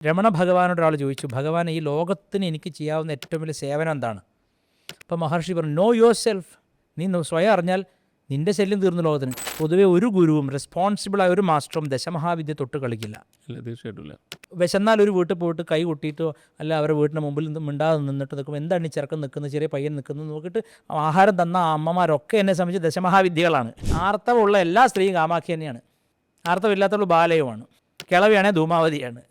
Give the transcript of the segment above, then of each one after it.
രമണ ഭഗവാനോട് ഒരാൾ ചോദിച്ചു, ഭഗവാൻ ഈ ലോകത്തിന് എനിക്ക് ചെയ്യാവുന്ന ഏറ്റവും വലിയ സേവനം എന്താണ്? അപ്പോൾ മഹർഷി പറഞ്ഞു, നോ യുവർ സെൽഫ്. നീ സ്വയം അറിഞ്ഞാൽ നിൻ്റെ ശല്യം തീർന്നു ലോകത്തിന്. പൊതുവെ ഒരു ഗുരുവും റെസ്പോൺസിബിളായ ഒരു മാസ്റ്ററും ദശമഹാവിദ്യ തൊട്ട് കളിക്കില്ല. തീർച്ചയായിട്ടും. വിശന്നാൽ ഒരു വീട്ടിൽ പോയിട്ട് കൈ കൊട്ടിയിട്ടോ അല്ല അവരുടെ വീട്ടിൻ്റെ മുമ്പിൽ മിണ്ടാതെ നിന്നിട്ട് നിൽക്കും, എന്താണ് ഈ ചെറുക്കൻ നിൽക്കുന്നത്, ചെറിയ പയ്യൻ നിൽക്കുന്നത് നോക്കിയിട്ട് ആഹാരം തന്ന അമ്മമാരൊക്കെ എന്നെ സംബന്ധിച്ച് ദശമഹാവിദ്യകളാണ്. ആർത്തവമുള്ള എല്ലാ സ്ത്രീയും കാമാക്ഷി തന്നെയാണ്, ആർത്തവമില്ലാത്തുള്ള ബാലയുമാണ്, കിളവിയാണെങ്കിൽ ധൂമാവതിയാണ്.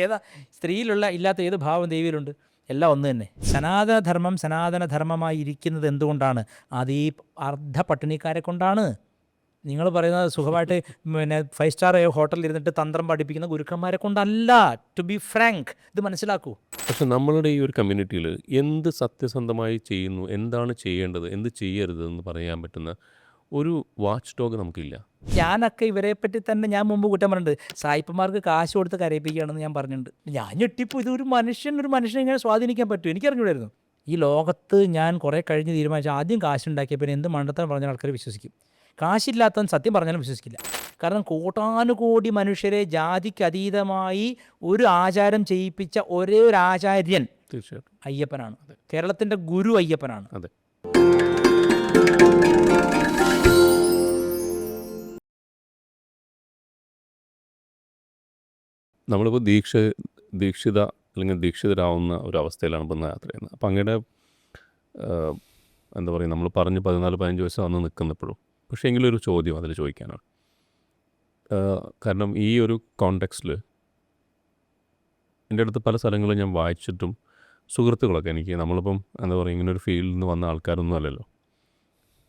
ഏതാ സ്ത്രീയിലുള്ള ഇല്ലാത്ത ഏത് ഭാവം ദേവിയിലുണ്ട്? എല്ലാം ഒന്ന് തന്നെ. സനാതനധർമ്മം സനാതനധർമ്മമായി ഇരിക്കുന്നത് എന്തുകൊണ്ടാണ്? അത് ഈ അർദ്ധ പട്ടിണിക്കാരെ കൊണ്ടാണ്. നിങ്ങൾ പറയുന്നത് സുഖമായിട്ട് 5 സ്റ്റാർ ഹോട്ടലിൽ ഇരുന്നിട്ട് തന്ത്രം പഠിപ്പിക്കുന്ന ഗുരുക്കന്മാരെ കൊണ്ടല്ല. ടു ബി ഫ്രാങ്ക്, ഇത് മനസ്സിലാക്കൂ. പക്ഷെ നമ്മളുടെ ഈ ഒരു കമ്മ്യൂണിറ്റിയിൽ എന്ത് സത്യസന്ധമായി ചെയ്യുന്നു, എന്താണ് ചെയ്യേണ്ടത്, എന്ത് ചെയ്യരുത് എന്ന് പറയാൻ പറ്റുന്ന ഒരു വാച്ച് ഡോഗ് നമുക്കില്ല. ഞാനൊക്കെ ഇവരെ പറ്റി തന്നെ ഞാൻ മുമ്പ് കുറ്റം പറഞ്ഞിട്ടുണ്ട്, സായിപ്പന്മാർക്ക് കാശ് കൊടുത്ത് കരയിപ്പിക്കുകയാണെന്ന് ഞാൻ പറഞ്ഞിട്ടുണ്ട്. ഞാൻ ഞെട്ടിപ്പോൾ, ഇതൊരു മനുഷ്യനെ ഇങ്ങനെ സ്വാധീനിക്കാൻ പറ്റും? എനിക്കറിഞ്ഞൂടായിരുന്നു. ഈ ലോകത്ത് ഞാൻ കുറേ കഴിഞ്ഞ് തീരുമാനിച്ചു, ആദ്യം കാശുണ്ടാക്കിയ പിന്നെ എന്ത് മണ്ടത്തരം പറഞ്ഞാൽ ആൾക്കാർ വിശ്വസിക്കും. കാശില്ലാത്തവൻ സത്യം പറഞ്ഞാലും വിശ്വസിക്കില്ല. കാരണം കോടാനുകോടി മനുഷ്യരെ ജാതിക്ക് അതീതമായി ഒരു ആചാരം ചെയ്യിപ്പിച്ച ഒരേ ഒരു ആചാര്യൻ തീർച്ചയായിട്ടും അയ്യപ്പനാണ്. കേരളത്തിൻ്റെ ഗുരു അയ്യപ്പനാണ്. അതെ. നമ്മളിപ്പോൾ ദീക്ഷിത അല്ലെങ്കിൽ ദീക്ഷിതരാവുന്ന ഒരു അവസ്ഥയിലാണ് ഇപ്പോൾ യാത്ര ചെയ്യുന്നത്. അപ്പം അങ്ങയുടെ എന്താ പറയുക, നമ്മൾ പറഞ്ഞ് 14-15 വയസ്സ് വന്ന് നിൽക്കുന്നപ്പോഴും പക്ഷേ എങ്കിലും ഒരു ചോദ്യം അതിൽ ചോദിക്കാനാണ്. കാരണം ഈ ഒരു കോണ്ടെക്സ്റ്റിൽ എൻ്റെ അടുത്ത് പല സ്ഥലങ്ങളും ഞാൻ വായിച്ചിട്ടും സുഹൃത്തുക്കളൊക്കെ എനിക്ക്, നമ്മളിപ്പം എന്താ പറയുക, ഇങ്ങനെ ഒരു ഫീൽഡിൽ നിന്ന് വന്ന ആൾക്കാരൊന്നും അല്ലല്ലോ.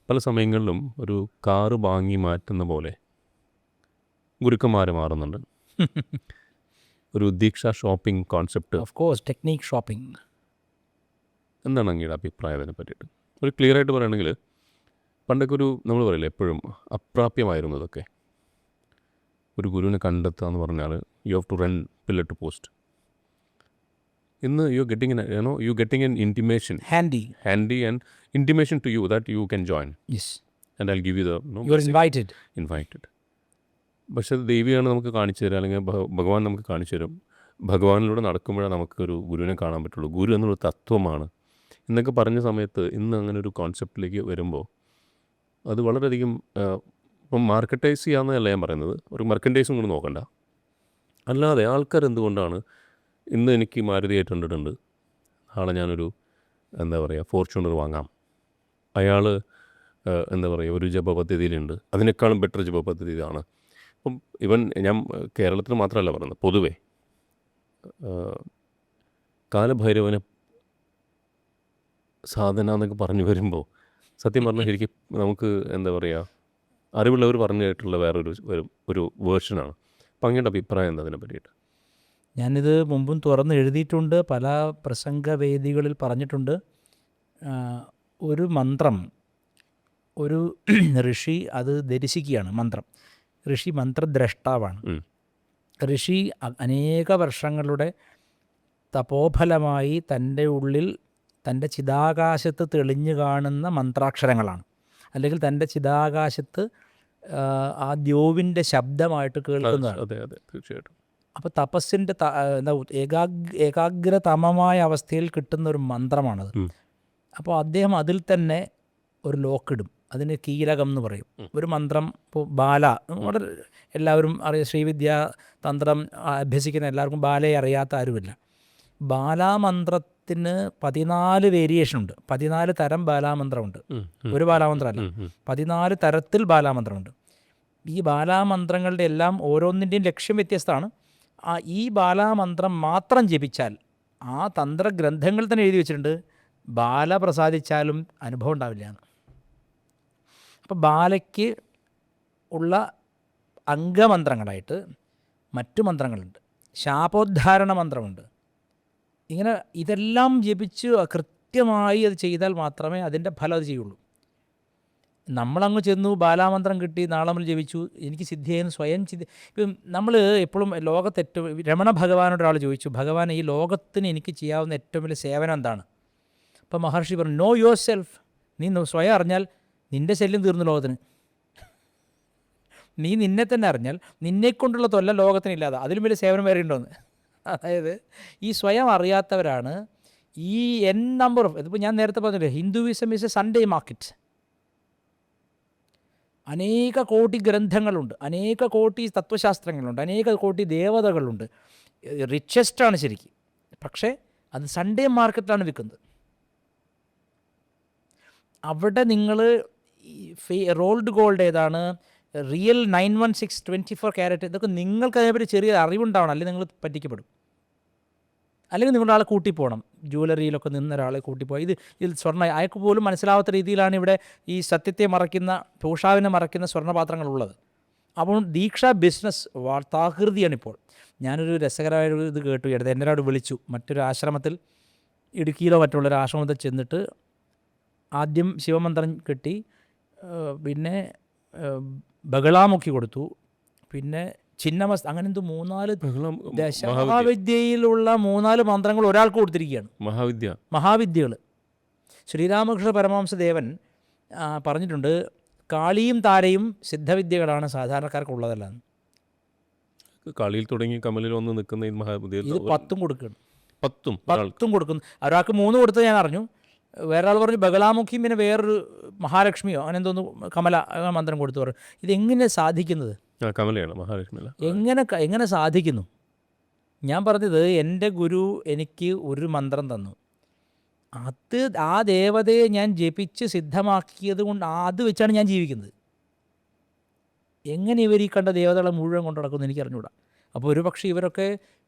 പല സമയങ്ങളിലും ഒരു കാറ് വാങ്ങി മാറ്റുന്ന പോലെ ഗുരുക്കന്മാർ മാറുന്നുണ്ട്. ഒരു ദീക്ഷ shopping concept, of course technique shopping. എന്താണ് അങ്ങയുടെ അഭിപ്രായം അതിനെ പറ്റിയിട്ട്? ഒരു ക്ലിയർ ആയിട്ട് പറയുകയാണെങ്കിൽ, പണ്ടൊക്കെ ഒരു നമ്മൾ പറയില്ലേ എപ്പോഴും അപ്രാപ്യമായിരുന്നു ഇതൊക്കെ. ഒരു ഗുരുവിനെ കണ്ടെത്തുക എന്ന് പറഞ്ഞാൽ you have to run pillar to post. ഇന്ന് you getting an intimation, handy and intimation to you that you can join. Yes, and I give you you are invited. പക്ഷെ അത് ദൈവികമാണ് നമുക്ക് കാണിച്ചു തരിക, അല്ലെങ്കിൽ ഭഗവാൻ നമുക്ക് കാണിച്ചു തരും. ഭഗവാനിലൂടെ നടക്കുമ്പോഴേ നമുക്കൊരു ഗുരുവിനെ കാണാൻ പറ്റുള്ളൂ. ഗുരു എന്നൊരു തത്വമാണ് എന്നൊക്കെ പറഞ്ഞ സമയത്ത് ഇന്ന് അങ്ങനെ ഒരു കോൺസെപ്റ്റിലേക്ക് വരുമ്പോൾ അത് വളരെയധികം ഇപ്പം മാർക്കറ്റൈസ് ചെയ്യാമെന്നല്ല ഞാൻ പറയുന്നത്, ഒരു മെർക്കൻഡൈസും കൂടി നോക്കണ്ട. അല്ലാതെ ആൾക്കാർ എന്തുകൊണ്ടാണ് ഇന്ന് എനിക്ക് മാരുതി 800 ഉണ്ട്, നാളെ ഞാനൊരു എന്താ പറയുക ഫോർച്യൂണർ വാങ്ങാം, അയാൾ എന്താ പറയുക ഒരു ജപ പദ്ധതിയിലുണ്ട്, അതിനേക്കാളും ബെറ്റർ ജപ പദ്ധതി ഇതാണ്. അപ്പം ഇവൻ ഞാൻ കേരളത്തിൽ മാത്രമല്ല പറയുന്നത്, പൊതുവേ കാലഭൈരവനെ സാധന എന്നൊക്കെ പറഞ്ഞു വരുമ്പോൾ സത്യം പറഞ്ഞാൽ ശരിക്കും നമുക്ക് എന്താ പറയുക അറിവുള്ളവർ പറഞ്ഞു കേട്ടുള്ള വേറൊരു വേർഷനാണ്. അപ്പം അങ്ങയുടെ അഭിപ്രായം എന്താ അതിനെ പറ്റിയിട്ട്? ഞാനിത് മുമ്പും തുറന്ന് എഴുതിയിട്ടുണ്ട്, പല പ്രസംഗവേദികളിൽ പറഞ്ഞിട്ടുണ്ട്. ഒരു മന്ത്രം ഒരു ഋഷി അത് ധരിസിക്കുകയാണ്. ഋഷി മന്ത്രദ്രഷ്ടാവാണ്. ഋഷി അനേക വർഷങ്ങളുടെ തപോഫലമായി തൻ്റെ ഉള്ളിൽ തൻ്റെ ചിതാകാശത്ത് തെളിഞ്ഞു കാണുന്ന മന്ത്രാക്ഷരങ്ങളാണ്, അല്ലെങ്കിൽ തൻ്റെ ചിതാകാശത്ത് ആ ദ്യോവിൻ്റെ ശബ്ദമായിട്ട് കേൾക്കുന്നതാണ്. അതെ അതെ തീർച്ചയായിട്ടും. അപ്പോൾ തപസ്സിൻ്റെ ഏകാഗ്രതമമായ അവസ്ഥയിൽ കിട്ടുന്ന ഒരു മന്ത്രമാണത്. അപ്പോൾ അദ്ദേഹം അതിൽ തന്നെ ഒരു ലോക്കിടും, അതിന് കീലകം എന്ന് പറയും. ഒരു മന്ത്രം ഇപ്പോൾ ബാല, നമ്മുടെ എല്ലാവരും അറിയാം, ശ്രീവിദ്യ തന്ത്രം അഭ്യസിക്കുന്ന എല്ലാവർക്കും ബാലയെ അറിയാത്ത ആരുമില്ല. ബാലാമന്ത്രത്തിന് 14 വേരിയേഷനുണ്ട്, 14 തരം ബാലാമന്ത്രമുണ്ട്. ഒരു ബാലാമന്ത്രമല്ല, 14 തരത്തിൽ ബാലാമന്ത്രമുണ്ട്. ഈ ബാലാമന്ത്രങ്ങളുടെ എല്ലാം ഓരോന്നിൻ്റെയും ലക്ഷ്യം വ്യത്യസ്തമാണ്. ഈ ബാലാമന്ത്രം മാത്രം ജപിച്ചാൽ, ആ തന്ത്രഗ്രന്ഥങ്ങൾ തന്നെ എഴുതി വെച്ചിട്ടുണ്ട്, ബാല പ്രസാദിച്ചാലും അനുഭവം ഉണ്ടാവില്ല എന്ന്. അപ്പോൾ ബാലയ്ക്ക് ഉള്ള അംഗമന്ത്രങ്ങളായിട്ട് മറ്റു മന്ത്രങ്ങളുണ്ട്, ശാപോദ്ധാരണ മന്ത്രമുണ്ട്. ഇങ്ങനെ ഇതെല്ലാം ജപിച്ച് കൃത്യമായി അത് ചെയ്താൽ മാത്രമേ അതിൻ്റെ ഫലം അത് ചെയ്യുള്ളൂ. നമ്മളങ്ങ് ചെന്നു ബാലാമന്ത്രം കിട്ടി, നാളെ നമ്മൾ ജപിച്ചു, എനിക്ക് സിദ്ധിയെന്ന് സ്വയം ഇപ്പം നമ്മൾ എപ്പോഴും ലോകത്തേറ്റവും രമണ ഭഗവാനോട് ഒരാൾ ചോദിച്ചു, ഭഗവാൻ ഈ ലോകത്തിന് എനിക്ക് ചെയ്യാവുന്ന ഏറ്റവും വലിയ സേവനം എന്താണ്? അപ്പം മഹർഷി പറഞ്ഞു, നോ യുവർ സെൽഫ്. നീ സ്വയം അറിഞ്ഞാൽ നിൻ്റെ ശല്യം തീർന്നു ലോകത്തിന്. നീ നിന്നെ തന്നെ അറിഞ്ഞാൽ നിന്നെക്കൊണ്ടുള്ള തൊല്ല ലോകത്തിനില്ലാതെ, അതിലും വലിയ സേവനം വേറെ ഉണ്ടോയെന്ന്. അതായത് ഈ സ്വയം അറിയാത്തവരാണ് ഈ എൻ നമ്പർ ഓഫ്, ഇതിപ്പോൾ ഞാൻ നേരത്തെ പറഞ്ഞില്ലേ, Hinduism is A Sunday market. അനേക കോടി ഗ്രന്ഥങ്ങളുണ്ട്, അനേക കോടി തത്വശാസ്ത്രങ്ങളുണ്ട്, അനേക കോടി ദേവതകളുണ്ട്, റിച്ചസ്റ്റാണ് ശരിക്കും. പക്ഷേ അത് സൺഡേ മാർക്കറ്റിലാണ് വിൽക്കുന്നത്. അവിടെ നിങ്ങൾ റോൾഡ് ഗോൾഡ് ഏതാണ്, റിയൽ 916 24 ക്യാരറ്റ്, ഇതൊക്കെ നിങ്ങൾക്ക് അതിനെപ്പറ്റി ചെറിയ അറിവുണ്ടാവണം, അല്ലെങ്കിൽ നിങ്ങൾ പറ്റിക്കപ്പെടും. അല്ലെങ്കിൽ നിങ്ങളുടെ ആളെ കൂട്ടിപ്പോകണം, ജ്വല്ലറിയിലൊക്കെ നിന്ന് ഒരാളെ കൂട്ടിപ്പോയി. ഇതിൽ സ്വർണ്ണ അയാൾക്ക് പോലും മനസ്സിലാവാത്ത രീതിയിലാണ് ഇവിടെ ഈ സത്യത്തെ മറയ്ക്കുന്ന, പൂഷാവിനെ മറയ്ക്കുന്ന സ്വർണ്ണപാത്രങ്ങളുള്ളത്. അപ്പോൾ ദീക്ഷ ബിസിനസ് വാർത്താകൃതിയാണിപ്പോൾ. ഞാനൊരു രസകരമായ ഇത് കേട്ടു, എടുത്ത് എൻ്റെ ഒരാൾ വിളിച്ചു. മറ്റൊരു ആശ്രമത്തിൽ, ഇടുക്കിയിലോ മറ്റുള്ളൊരു ആശ്രമത്തിൽ ചെന്നിട്ട് ആദ്യം ശിവമന്ത്രം കെട്ടി, പിന്നെ ബഗളാമുഖി കൊടുത്തു, പിന്നെ ചിന്നമസ്, അങ്ങനെ എന്തോ 3-4 ദശമഹാവിദ്യയിലുള്ള 3-4 മന്ത്രങ്ങൾ ഒരാൾക്ക് കൊടുത്തിരിക്കുകയാണ്. മഹാവിദ്യകൾ. ശ്രീരാമകൃഷ്ണ പരമഹംസദേവൻ പറഞ്ഞിട്ടുണ്ട്, കാളിയും താരയും സിദ്ധവിദ്യകളാണ്, സാധാരണക്കാർക്കുള്ളതല്ല. കാളിയിൽ തുടങ്ങി കമലിൽ ഒന്ന് നിൽക്കുന്ന ഈ മഹാവിദ്യ ഇത് 10 കൊടുക്കണം. 10 കൊടുക്കുന്നു. ഒരാൾക്ക് 3 കൊടുത്തത് ഞാൻ അറിഞ്ഞു. വേറെ ആൾ പറഞ്ഞു ബഗളാമുഖിയും പിന്നെ വേറൊരു മഹാലക്ഷ്മിയോ അങ്ങനെ എന്തോന്നു കമല മന്ത്രം കൊടുത്തു പറഞ്ഞു. ഇതെങ്ങനെ സാധിക്കുന്നത്? കമലയാണ്, മഹാലക്ഷ്മി. എങ്ങനെ സാധിക്കുന്നു? ഞാൻ പറഞ്ഞത്, എൻ്റെ ഗുരു എനിക്ക് ഒരു മന്ത്രം തന്നു, അത് ആ ദേവതയെ ഞാൻ ജപിച്ച് സിദ്ധമാക്കിയത് കൊണ്ട് അത് വെച്ചാണ് ഞാൻ ജീവിക്കുന്നത്. എങ്ങനെ ഇവർ ഈ കണ്ട ദേവതകളെ മുഴുവൻ കൊണ്ടു നടക്കുമെന്ന് എനിക്ക് അറിഞ്ഞുകൂടാ. അപ്പോൾ ഒരു പക്ഷേ ഇവരൊക്കെ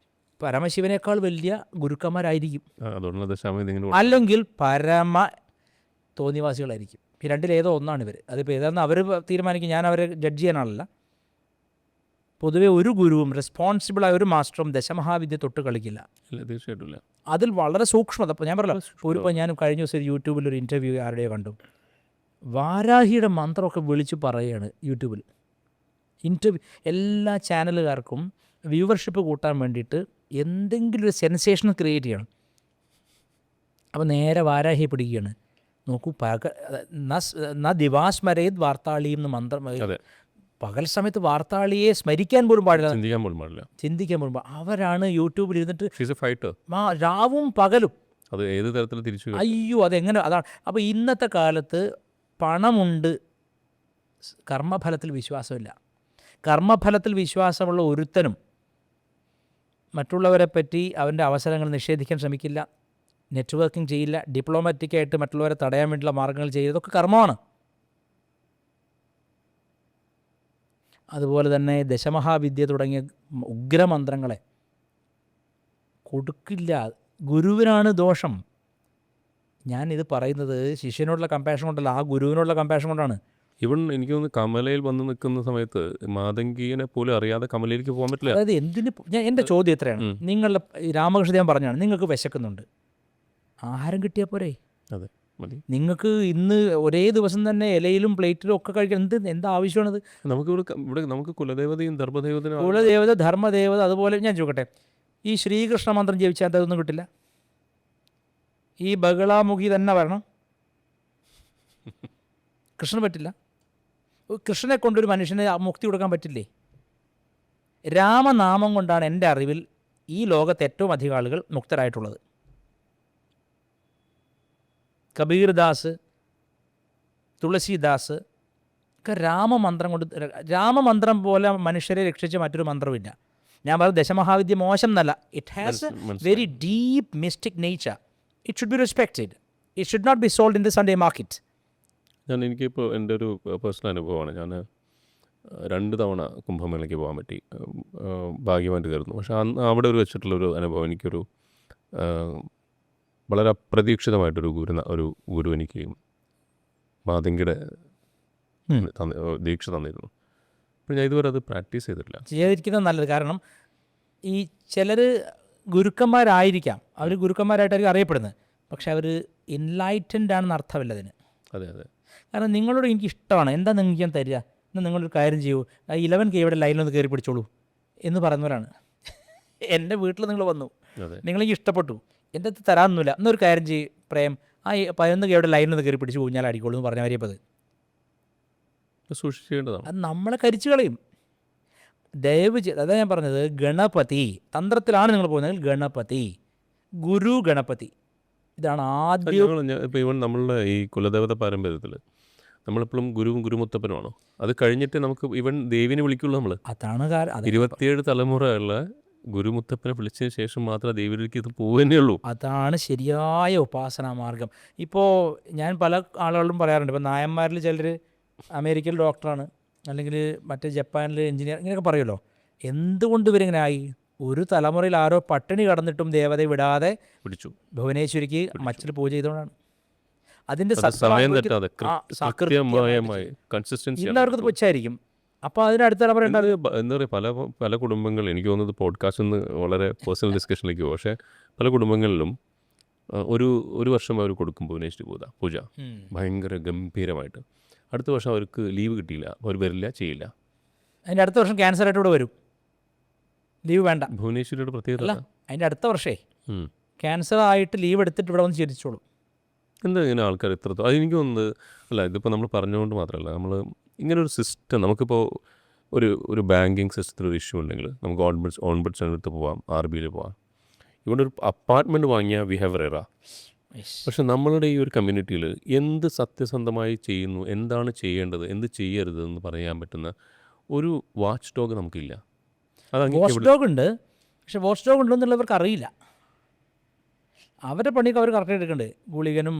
പരമശിവനേക്കാൾ വലിയ ഗുരുക്കന്മാരായിരിക്കും, അല്ലെങ്കിൽ പരമ തോന്നിവാസികളായിരിക്കും. ഈ രണ്ടിലേതോ ഒന്നാണ് ഇവർ. അതിപ്പോൾ ഏതാണെന്ന് അവർ തീരുമാനിക്കും, ഞാൻ അവരെ ജഡ്ജ് ചെയ്യാനാണല്ല. പൊതുവെ ഒരു ഗുരുവും റെസ്പോൺസിബിളായ ഒരു മാസ്റ്ററും ദശമഹാവിദ്യ തൊട്ട് കളിക്കില്ല. തീർച്ചയായിട്ടും അതിൽ വളരെ സൂക്ഷ്മത. അപ്പോൾ ഞാൻ പറയല്ലോ, ഇപ്പോൾ ഞാൻ കഴിഞ്ഞ ദിവസം യൂട്യൂബിൽ ഒരു ഇൻ്റർവ്യൂ ആരുടെയോ കണ്ടു, വാരാഹിയുടെ മന്ത്രമൊക്കെ വിളിച്ച് പറയുകയാണ് യൂട്യൂബിൽ. ഇൻ്റർവ്യൂ എല്ലാ ചാനലുകാർക്കും വ്യൂവർഷിപ്പ് കൂട്ടാൻ വേണ്ടിയിട്ട് എന്തെങ്കിലും ഒരു സെൻസേഷൻ ക്രിയേറ്റ് ചെയ്യണം. അപ്പോൾ നേരെ വാരാഹിയെ പിടിക്കുകയാണ്. നോക്കൂ, ദിവാസ്മരേത് വാർത്താളിയും എന്ന് മന്ത്രം. പകൽ സമയത്ത് വാർത്താളിയെ സ്മരിക്കാൻ പോലും പാടില്ല, ചിന്തിക്കാൻ പോലും പാടില്ല. അവരാണ് യൂട്യൂബിൽ ഇരുന്നിട്ട് രാവും പകലും അത് ഏത് തരത്തിൽ തിരിച്ചു. അയ്യോ, അതെങ്ങനെ? അതാണ്. അപ്പോൾ ഇന്നത്തെ കാലത്ത് പണമുണ്ട്, കർമ്മഫലത്തിൽ വിശ്വാസമില്ല. കർമ്മഫലത്തിൽ വിശ്വാസമുള്ള ഒരുത്തനും മറ്റുള്ളവരെ പറ്റി അവൻ്റെ അവസരങ്ങൾ നിഷേധിക്കാൻ ശ്രമിക്കില്ല, നെറ്റ്വർക്കിംഗ് ചെയ്യില്ല, ഡിപ്ലോമാറ്റിക്കായിട്ട് മറ്റുള്ളവരെ തടയാൻ വേണ്ടിയുള്ള മാർഗ്ഗങ്ങൾ ചെയ്യുക. ഇതൊക്കെ കർമ്മമാണ്. അതുപോലെ തന്നെ ദശമഹാവിദ്യ തുടങ്ങിയ ഉഗ്രമന്ത്രങ്ങളെ കൊടുക്കില്ല. ഗുരുവിനാണ് ദോഷം. ഞാനിത് പറയുന്നത് ശിഷ്യനോടുള്ള കമ്പാഷൻ കൊണ്ടല്ല, ആ ഗുരുവിനോടുള്ള കമ്പാഷൻ കൊണ്ടാണ്. ഇവൻ എനിക്ക് തോന്നുന്നു കമലയിൽ വന്ന് നിൽക്കുന്ന സമയത്ത് മാതങ്കിയെ പോലും അറിയാതെ കമലയിലേക്ക് പോകാൻ പറ്റില്ല. അതായത് എന്തിന്, എൻ്റെ ചോദ്യം എത്രയാണ്, നിങ്ങളുടെ രാമകൃഷ്ണദേവൻ പറഞ്ഞാണ്, നിങ്ങൾക്ക് വിശക്കുന്നുണ്ട്, ആഹാരം കിട്ടിയാൽ പോരെ? അതെ, മതി. നിങ്ങൾക്ക് ഇന്ന് ഒരേ ദിവസം തന്നെ ഇലയിലും പ്ലേറ്റിലും ഒക്കെ കഴിക്കാൻ എന്താ ആവശ്യമാണത്? ഇവിടെ നമുക്ക് കുലദേവതയും കുലദേവത, ധർമ്മദേവത, അതുപോലെ ഞാൻ ചോദിക്കട്ടെ, ഈ ശ്രീകൃഷ്ണ മന്ത്രം ജപിച്ചാൽ അതൊന്നും കിട്ടില്ല? ഈ ബഗളാമുഖി തന്നെ വരണം? കൃഷ്ണന് പറ്റില്ല? കൃഷ്ണനെ കൊണ്ടൊരു മനുഷ്യന് മുക്തി കൊടുക്കാൻ പറ്റില്ലേ? രാമനാമം കൊണ്ടാണ് എൻ്റെ അറിവിൽ ഈ ലോകത്ത് ഏറ്റവും അധികം ആളുകൾ മുക്തരായിട്ടുള്ളത്. കബീർദാസ്, തുളസിദാസ് ഒക്കെ രാമമന്ത്രം കൊണ്ട്, രാമമന്ത്രം പോലെ മനുഷ്യരെ രക്ഷിച്ച മറ്റൊരു മന്ത്രമില്ല. ഞാൻ പറയുന്നത് ദശമഹാവിദ്യ മോശം എന്നല്ല. It has a very deep mystic nature. It should be respected. It should not be sold in the Sunday market. എനിക്കിപ്പോൾ എൻ്റെ ഒരു പേഴ്സണൽ അനുഭവമാണ്. ഞാൻ 2 തവണ കുംഭമേളയ്ക്ക് പോകാൻ പറ്റി, ഭാഗ്യമായിട്ട് കരുതുന്നു. പക്ഷേ അവിടെ ഒരു വെച്ചിട്ടുള്ളൊരു അനുഭവം, എനിക്കൊരു വളരെ അപ്രതീക്ഷിതമായിട്ടൊരു ഗുരു എനിക്ക് മാതങ്കിയുടെ ദീക്ഷ തന്നിരുന്നു. അപ്പോൾ ഞാൻ ഇതുവരെ അത് പ്രാക്ടീസ് ചെയ്തിരിക്കുന്നത് നല്ലത്. കാരണം ഈ ചിലർ ഗുരുക്കന്മാരായിരിക്കാം, അവർ ഗുരുക്കന്മാരായിട്ടായിരിക്കും അറിയപ്പെടുന്നത്, പക്ഷെ അവർ എൻലൈറ്റൻഡ് ആണെന്ന് അർത്ഥമില്ല അതിന്. അതെ അതെ. കാരണം നിങ്ങളോട് എനിക്ക് ഇഷ്ടമാണ്, എന്താ നിങ്ങൾക്ക് ഞാൻ തരിക, എന്നാൽ നിങ്ങളൊരു കാര്യം ചെയ്യൂ, 11K ഇവിടെ ലൈനിലൊന്ന് കയറി പിടിച്ചോളൂ എന്ന് പറയുന്നവരാണ്. എൻ്റെ വീട്ടിൽ നിങ്ങൾ വന്നു, നിങ്ങളെനിക്ക് ഇഷ്ടപ്പെട്ടു, എൻ്റെ അടുത്ത് തരാനൊന്നുമില്ല, എന്നൊരു കാര്യം ചെയ്യും പ്രേം, 11K ഇവിടെ ലൈനിലൊന്ന് കയറി പിടിച്ച് കഴിഞ്ഞാൽ അടിക്കോളൂ എന്ന് പറഞ്ഞ വരെയപ്പോൾ അത് സൂക്ഷിക്കേണ്ടതാണ്. അത് നമ്മളെ കരിച്ചു കളയും. ദയവ് ചെയ്ത് അതാ ഞാൻ പറഞ്ഞത്, ഗണപതി തന്ത്രത്തിലാണ് നിങ്ങൾ പോകുന്നതെങ്കിൽ ഗണപതി, ഗുരു ഗണപതി, ഇതാണ് ആദ്യം. ഇപ്പോൾ ഈവൻ നമ്മളുടെ ഈ കുലദേവത പാരമ്പര്യത്തിൽ നമ്മളെപ്പോഴും ഗുരുവും ഗുരുമുത്തപ്പനുമാണോ? അത് കഴിഞ്ഞിട്ട് നമുക്ക് ഈവൻ ദേവിനെ വിളിക്കുള്ളൂ നമ്മൾ. അതാണ് 27 തലമുറയുള്ള ഗുരുമുത്തപ്പനെ വിളിച്ചതിന് ശേഷം മാത്രമേ ദേവിയിലേക്ക് ഇത് പോവുകയേ ഉള്ളൂ. അതാണ് ശരിയായ ഉപാസനാ മാർഗം. ഇപ്പോൾ ഞാൻ പല ആളുകളും പറയാറുണ്ട്, ഇപ്പോൾ നായന്മാരിൽ ചിലർ അമേരിക്കയിൽ ഡോക്ടറാണ്, അല്ലെങ്കിൽ മറ്റേ ജപ്പാനിൽ എഞ്ചിനീയർ, ഇങ്ങനെയൊക്കെ പറയുമല്ലോ. എന്തുകൊണ്ട് ഇവരിങ്ങനെ ആയി? ഒരു തലമുറയിൽ ആരോ പട്ടിണി കടന്നിട്ടും ദേവതയെ വിടാതെ പിടിച്ചു ഭുവനേശ്വരിക്ക് മച്ചിൽ പൂജ ചെയ്തുകൊണ്ടാണ്. അതിൻ്റെ സമയം തെറ്റാതെ കൃത്യമായി കൺസിസ്റ്റൻസി എല്ലാവർക്കും പുച്ഛായിരിക്കും. അപ്പോൾ അതിനടുത്ത തലമുറ എന്താ പറയുക, പല കുടുംബങ്ങൾ, എനിക്ക് തോന്നുന്നത് പോഡ്കാസ്റ്റ് ഒന്ന് വളരെ പേഴ്സണൽ ഡിസ്കഷനിലേക്ക് പോകും, പക്ഷേ പല കുടുംബങ്ങളിലും ഒരു വർഷം അവർ കൊടുക്കും ഭുവനേശ്വരി പൂജ ഭയങ്കര ഗംഭീരമായിട്ട്. അടുത്ത വർഷം അവർക്ക് ലീവ് കിട്ടിയില്ല, അവർ വരില്ല, ചെയ്യില്ല. അതിൻ്റെ അടുത്ത വർഷം ക്യാൻസറായിട്ട് ഇവിടെ വരും, ലീവ് വേണ്ട. ഭുവനേശ്വരിയുടെ പ്രത്യേകത അല്ല, അതിൻ്റെ അടുത്ത വർഷേ ക്യാൻസർ ആയിട്ട് ലീവ് എടുത്തിട്ട് ഇവിടെ വന്ന് ചിരിച്ചോളും. എന്താ ഇങ്ങനെ ആൾക്കാർ ഇത്രത്തോളം? അതെനിക്ക് തോന്നുന്നത്, അല്ല ഇതിപ്പോൾ നമ്മൾ പറഞ്ഞുകൊണ്ട് മാത്രമല്ല, നമ്മൾ ഇങ്ങനെ ഒരു സിസ്റ്റം, നമുക്കിപ്പോൾ ഒരു ബാങ്കിങ് സിസ്റ്റത്തിൽ ഒരു ഇഷ്യൂ ഉണ്ടെങ്കിൽ നമുക്ക് ഓൺബഡ്സിൻ്റെ അടുത്ത് പോവാം, RBIയിൽ പോവാം. ഇവിടെ ഒരു അപ്പാർട്ട്മെൻറ്റ് വാങ്ങിയാൽ വി ഹാവ് റെറ. പക്ഷെ നമ്മളുടെ ഈ ഒരു കമ്മ്യൂണിറ്റിയിൽ എന്ത് സത്യസന്ധമായി ചെയ്യുന്നു, എന്താണ് ചെയ്യേണ്ടത്, എന്ത് ചെയ്യരുത് എന്ന് പറയാൻ പറ്റുന്ന ഒരു വാച്ച് ഡോഗ് നമുക്കില്ല. വാച്ച് ഡോഗ് ഉണ്ട്, പക്ഷെ വാച്ച് ഡോഗ് ഉണ്ടെന്നുള്ളവർക്ക് അറിയില്ല. അവരുടെ പണിയൊക്കെ അവർ കറക്റ്റ് എടുക്കുന്നുണ്ട്. ഗുളികനും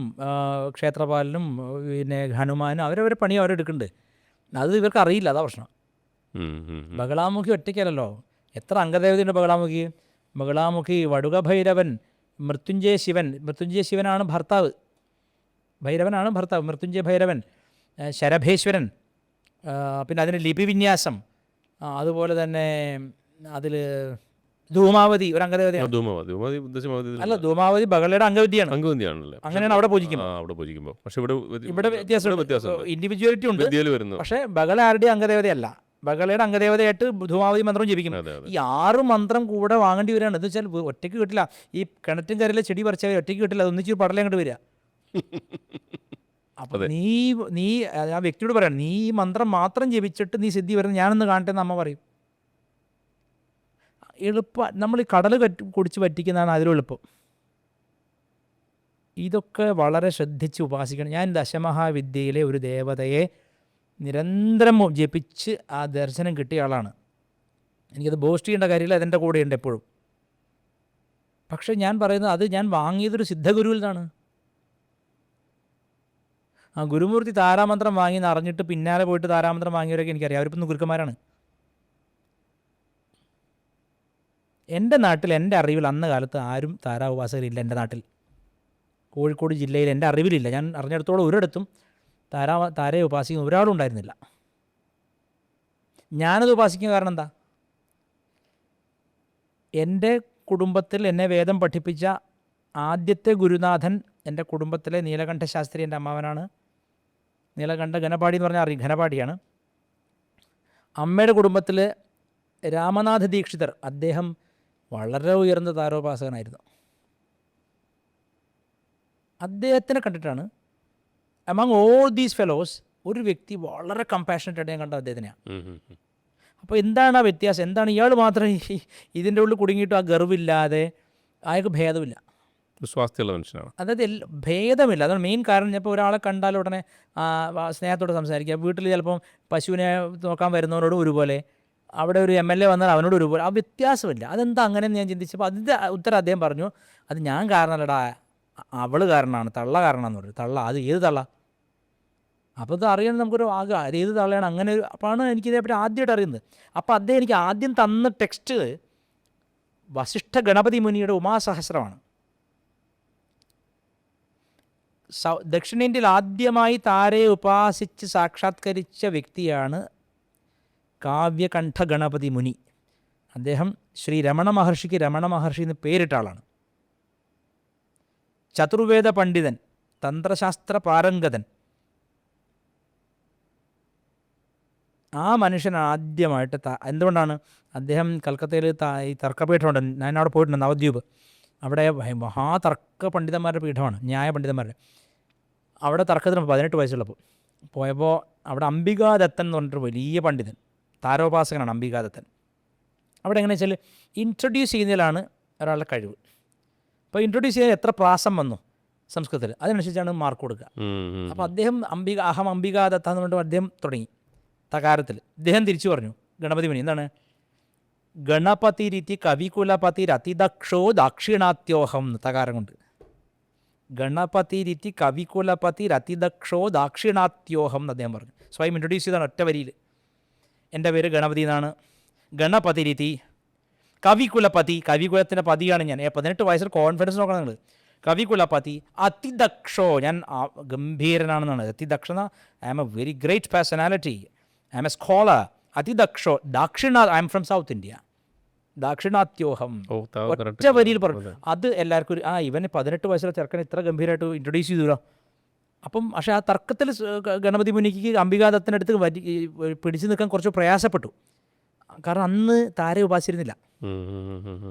ക്ഷേത്രപാലനും പിന്നെ ഹനുമാനും അവരവരുടെ പണി അവരെടുക്കുന്നുണ്ട്. അത് ഇവർക്ക് അറിയില്ല, അതാ പ്രശ്നം. ബഗളാമുഖി ഒറ്റയ്ക്കല്ലല്ലോ, എത്ര അംഗദേവതയുണ്ട് ബഗളാമുഖി. ബഗളാമുഖി, വടുക ഭൈരവൻ, മൃത്യുഞ്ജയ ശിവൻ. മൃത്യുഞ്ജയ ശിവനാണ് ഭർത്താവ്, ഭൈരവനാണ് ഭർത്താവ്. മൃത്യുഞ്ജയ ഭൈരവൻ, ശരഭേശ്വരൻ, പിന്നെ അതിന് ലിപി വിന്യാസം, അതുപോലെ തന്നെ അതിൽ ധൂമാവതി ഒരു അംഗദേവതയാണ്. അല്ല, ധൂമാവതി ബഗളയുടെ അംഗവിദ്യയാണ്, അങ്ങനെയാണ് അവിടെ പൂജിക്കുമ്പോൾ. പക്ഷേ ഇവിടെ വ്യത്യാസം, ഇൻഡിവിജ്വാലിറ്റി ഉണ്ട്. പക്ഷേ ബഗള ആരുടെയും അംഗദേവതയല്ല, ബഗളയുടെ അംഗദേവതയായിട്ട് ധൂമാവതി മന്ത്രം ജപിക്കും. ഈ 6 മന്ത്രം കൂടെ വാങ്ങേണ്ടി വരികയാണ്. എന്ന് വെച്ചാൽ ഒറ്റയ്ക്ക് കിട്ടില്ല. ഈ കിണറ്റും കരയിലെ ചെടി പറിച്ചവർ ഒറ്റയ്ക്ക് കിട്ടില്ല, അതൊന്നിച്ച് പടലം അങ്ങോട്ട് വരിക. അപ്പം നീ ആ വ്യക്തിയോട് പറയണം, നീ ഈ മന്ത്രം മാത്രം ജപിച്ചിട്ട് നീ സിദ്ധി വരുന്നത് ഞാനൊന്ന് കാണട്ടെ എന്ന് അമ്മ പറയും. നമ്മൾ ഈ കടൽ കുടിച്ച് പറ്റിക്കുന്നതാണ് അതിലും എളുപ്പം. ഇതൊക്കെ വളരെ ശ്രദ്ധിച്ച് ഉപാസിക്കണം. ഞാൻ ദശമഹാവിദ്യയിലെ ഒരു ദേവതയെ നിരന്തരം ജപിച്ച് ആ ദർശനം കിട്ടിയ ആളാണ്. എനിക്കത് ബോസ്റ്റ് ചെയ്യേണ്ട കാര്യമില്ല, അതെൻ്റെ കൂടെയുണ്ട് എപ്പോഴും. പക്ഷേ ഞാൻ പറയുന്നത്, അത് ഞാൻ വാങ്ങിയതൊരു സിദ്ധഗുരുവിൽ നിന്നാണ്. ആ ഗുരുമൂർത്തി താരാമന്ത്രം വാങ്ങി അറിഞ്ഞിട്ട് പിന്നാലെ പോയിട്ട് താരാമന്ത്രം വാങ്ങിയവരൊക്കെ എനിക്കറിയാം, അവരിപ്പം ഗുരുക്കന്മാരാണ്. എൻ്റെ നാട്ടിൽ, എൻ്റെ അറിവിൽ അന്ന കാലത്ത് ആരും താരാ ഉപാസകരില്ല. എൻ്റെ നാട്ടിൽ കോഴിക്കോട് ജില്ലയിൽ എൻ്റെ അറിവിലില്ല. ഞാൻ അറിഞ്ഞിടത്തോളം ഒരിടത്തും താരയെ ഉപാസിക്കുന്ന ഒരാളും ഉണ്ടായിരുന്നില്ല. ഞാനത് ഉപാസിക്കുന്ന കാരണം എന്താ? എൻ്റെ കുടുംബത്തിൽ എന്നെ വേദം പഠിപ്പിച്ച ആദ്യത്തെ ഗുരുനാഥൻ എൻ്റെ കുടുംബത്തിലെ നീലകണ്ഠ ശാസ്ത്രി എൻ്റെ അമ്മാവനാണ്. നീലകണ്ഠ ഘനപാടി എന്ന് പറഞ്ഞാൽ ഘനപാടിയാണ്. അമ്മയുടെ കുടുംബത്തിൽ രാമനാഥ ദീക്ഷിതർ, അദ്ദേഹം വളരെ ഉയർന്ന താരോപാസകനായിരുന്നു. അദ്ദേഹത്തിനെ കണ്ടിട്ടാണ് അമംഗ് ഓൾ ദീസ് ഫെലോസ് ഒരു വ്യക്തി വളരെ കമ്പാഷനേറ്റായിട്ട് ഞാൻ കണ്ട അദ്ദേഹത്തിനെയാണ്. അപ്പോൾ എന്താണ് ആ വ്യത്യാസം? എന്താണ് ഇയാൾ മാത്രം ഇതിൻ്റെ ഉള്ളിൽ കുടുങ്ങിയിട്ട് ആ ഗർവില്ലാതെ, അയാൾക്ക് ഭേദമില്ല, സ്വാസ്ഥ്യമുള്ള മനുഷ്യനാണ്. അതായത് ഭേദമില്ല. അതാണ് മെയിൻ കാരണം. ഇപ്പോൾ ഒരാളെ കണ്ടാൽ ഉടനെ സ്നേഹത്തോടെ സംസാരിക്കുക. വീട്ടിൽ ചിലപ്പം പശുവിനെ നോക്കാൻ വരുന്നവരോട് ഒരുപോലെ, അവിടെ ഒരു MLA വന്നാൽ അവനോട് ഒരുപോലെ. ആ വ്യത്യാസമില്ല. അതെന്താ അങ്ങനെയെന്ന് ഞാൻ ചിന്തിച്ചപ്പോൾ അതിൻ്റെ ഉത്തരം അദ്ദേഹം പറഞ്ഞു, അത് ഞാൻ കാരണമല്ലടാ, അവൾ കാരണമാണ്, തള്ള കാരണമാണെന്ന് പറഞ്ഞു. തള്ള? അത് ഏത് തള്ള? അപ്പോൾ ഇത് അറിയാൻ നമുക്കൊരു ആകെ ഏത് തള്ളയാണ് അങ്ങനെ ഒരു. അപ്പോഴാണ് എനിക്കിതേപ്പറ്റി ആദ്യമായിട്ട് അറിയുന്നത്. അപ്പോൾ അദ്ദേഹം എനിക്ക് ആദ്യം തന്ന ടെക്സ്റ്റ് വസിഷ്ഠ ഗണപതി മുനിയുടെ ഉമാസഹസ്രമാണ്. ദക്ഷിണേന്ത്യയിൽ ആദ്യമായി താരയെ ഉപാസിച്ച് സാക്ഷാത്കരിച്ച വ്യക്തിയാണ് കാവ്യകണ്ഠ ഗണപതി മുനി. അദ്ദേഹം ശ്രീ രമണ മഹർഷിക്ക് രമണ മഹർഷി എന്ന് പേരിട്ട ആളാണ്. ചതുർവേദ പണ്ഡിതൻ, തന്ത്രശാസ്ത്ര പാരംഗതൻ. ആ മനുഷ്യൻ ആദ്യമായിട്ട് എന്തുകൊണ്ടാണ് അദ്ദേഹം കൽക്കത്തയിൽ ഈ തർക്കപീഠമുണ്ട്, ഞാൻ അവിടെ പോയിട്ടുണ്ട്, നവദ്വീപ്. അവിടെ മഹാതർക്ക പണ്ഡിതന്മാരുടെ പീഠമാണ്, ന്യായ പണ്ഡിതന്മാരുടെ. അവിടെ തർക്കത്തിന് 18 വയസ്സുള്ളപ്പോൾ പോയപ്പോൾ അവിടെ അംബികാദത്തൻ എന്ന് പറഞ്ഞിട്ടൊരു വലിയ പണ്ഡിതൻ, താരോപാസകനാണ് അംബികാദത്തൻ. അവിടെ എങ്ങനെയാണെന്ന് വെച്ചാൽ ഇൻട്രൊഡ്യൂസ് ചെയ്യുന്നതിലാണ് ഒരാളുടെ കഴിവ്. അപ്പോൾ ഇൻട്രൊഡ്യൂസ് ചെയ്യാൻ എത്ര പ്രാസം വന്നു സംസ്കൃതത്തിൽ, അതിനനുസരിച്ചാണ് മാർക്ക് കൊടുക്കുക. അപ്പോൾ അദ്ദേഹം അഹം അംബികാദത്ത എന്ന് പറഞ്ഞിട്ട് അദ്ദേഹം തുടങ്ങി തകാരത്തിൽ. ഇദ്ദേഹം തിരിച്ചു പറഞ്ഞു ഗണപതി മുനി എന്താണ്, ഗണപതി രീതി കവികുലപതി രതിദക്ഷോ ദാക്ഷിണാത്യോഹം തകാരം കൊണ്ട്. ഗണപതി രീതി കവികുലപതി രതിദക്ഷോ ദാക്ഷിണാത്യോഹം എന്ന് അദ്ദേഹം പറഞ്ഞു. സ്വയം ഇൻട്രൊഡ്യൂസ് ചെയ്താണ് ഒറ്റ വരിയിൽ. എൻ്റെ പേര് ഗണപതി എന്നാണ്. ഗണപതി രീതി കവികുലപതി, കവികുലത്തിൻ്റെ പതിയാണ് ഞാൻ. 18 വയസ്സിൽ കോൺഫിഡൻസ് നോക്കണം നിങ്ങൾ. കവികുലപതി അതിദക്ഷോ, ഞാൻ ഗംഭീരനാണെന്നാണ്. അതിദക്ഷ I M a very great personality, I M a scholar. അതിദക്ഷോ I'm from south India, ദാക്ഷിണാത്യോഹം. ഒറ്റ വരിയിൽ പറഞ്ഞു. അത് എല്ലാവർക്കും ഇവന് 18 വയസ്സിലെ ചെറുക്കൻ ഇത്ര ഗംഭീരമായിട്ട് ഇൻട്രൊഡ്യൂസ് ചെയ്തല്ലോ. അപ്പം പക്ഷേ ആ തർക്കത്തിൽ ഗണപതി മുനിക്ക് അംബികാദത്തിനടുത്ത് പിടിച്ചു നിൽക്കാൻ കുറച്ച് പ്രയാസപ്പെട്ടു. കാരണം അന്ന് താരെ ഉപാസിച്ചിരുന്നില്ല,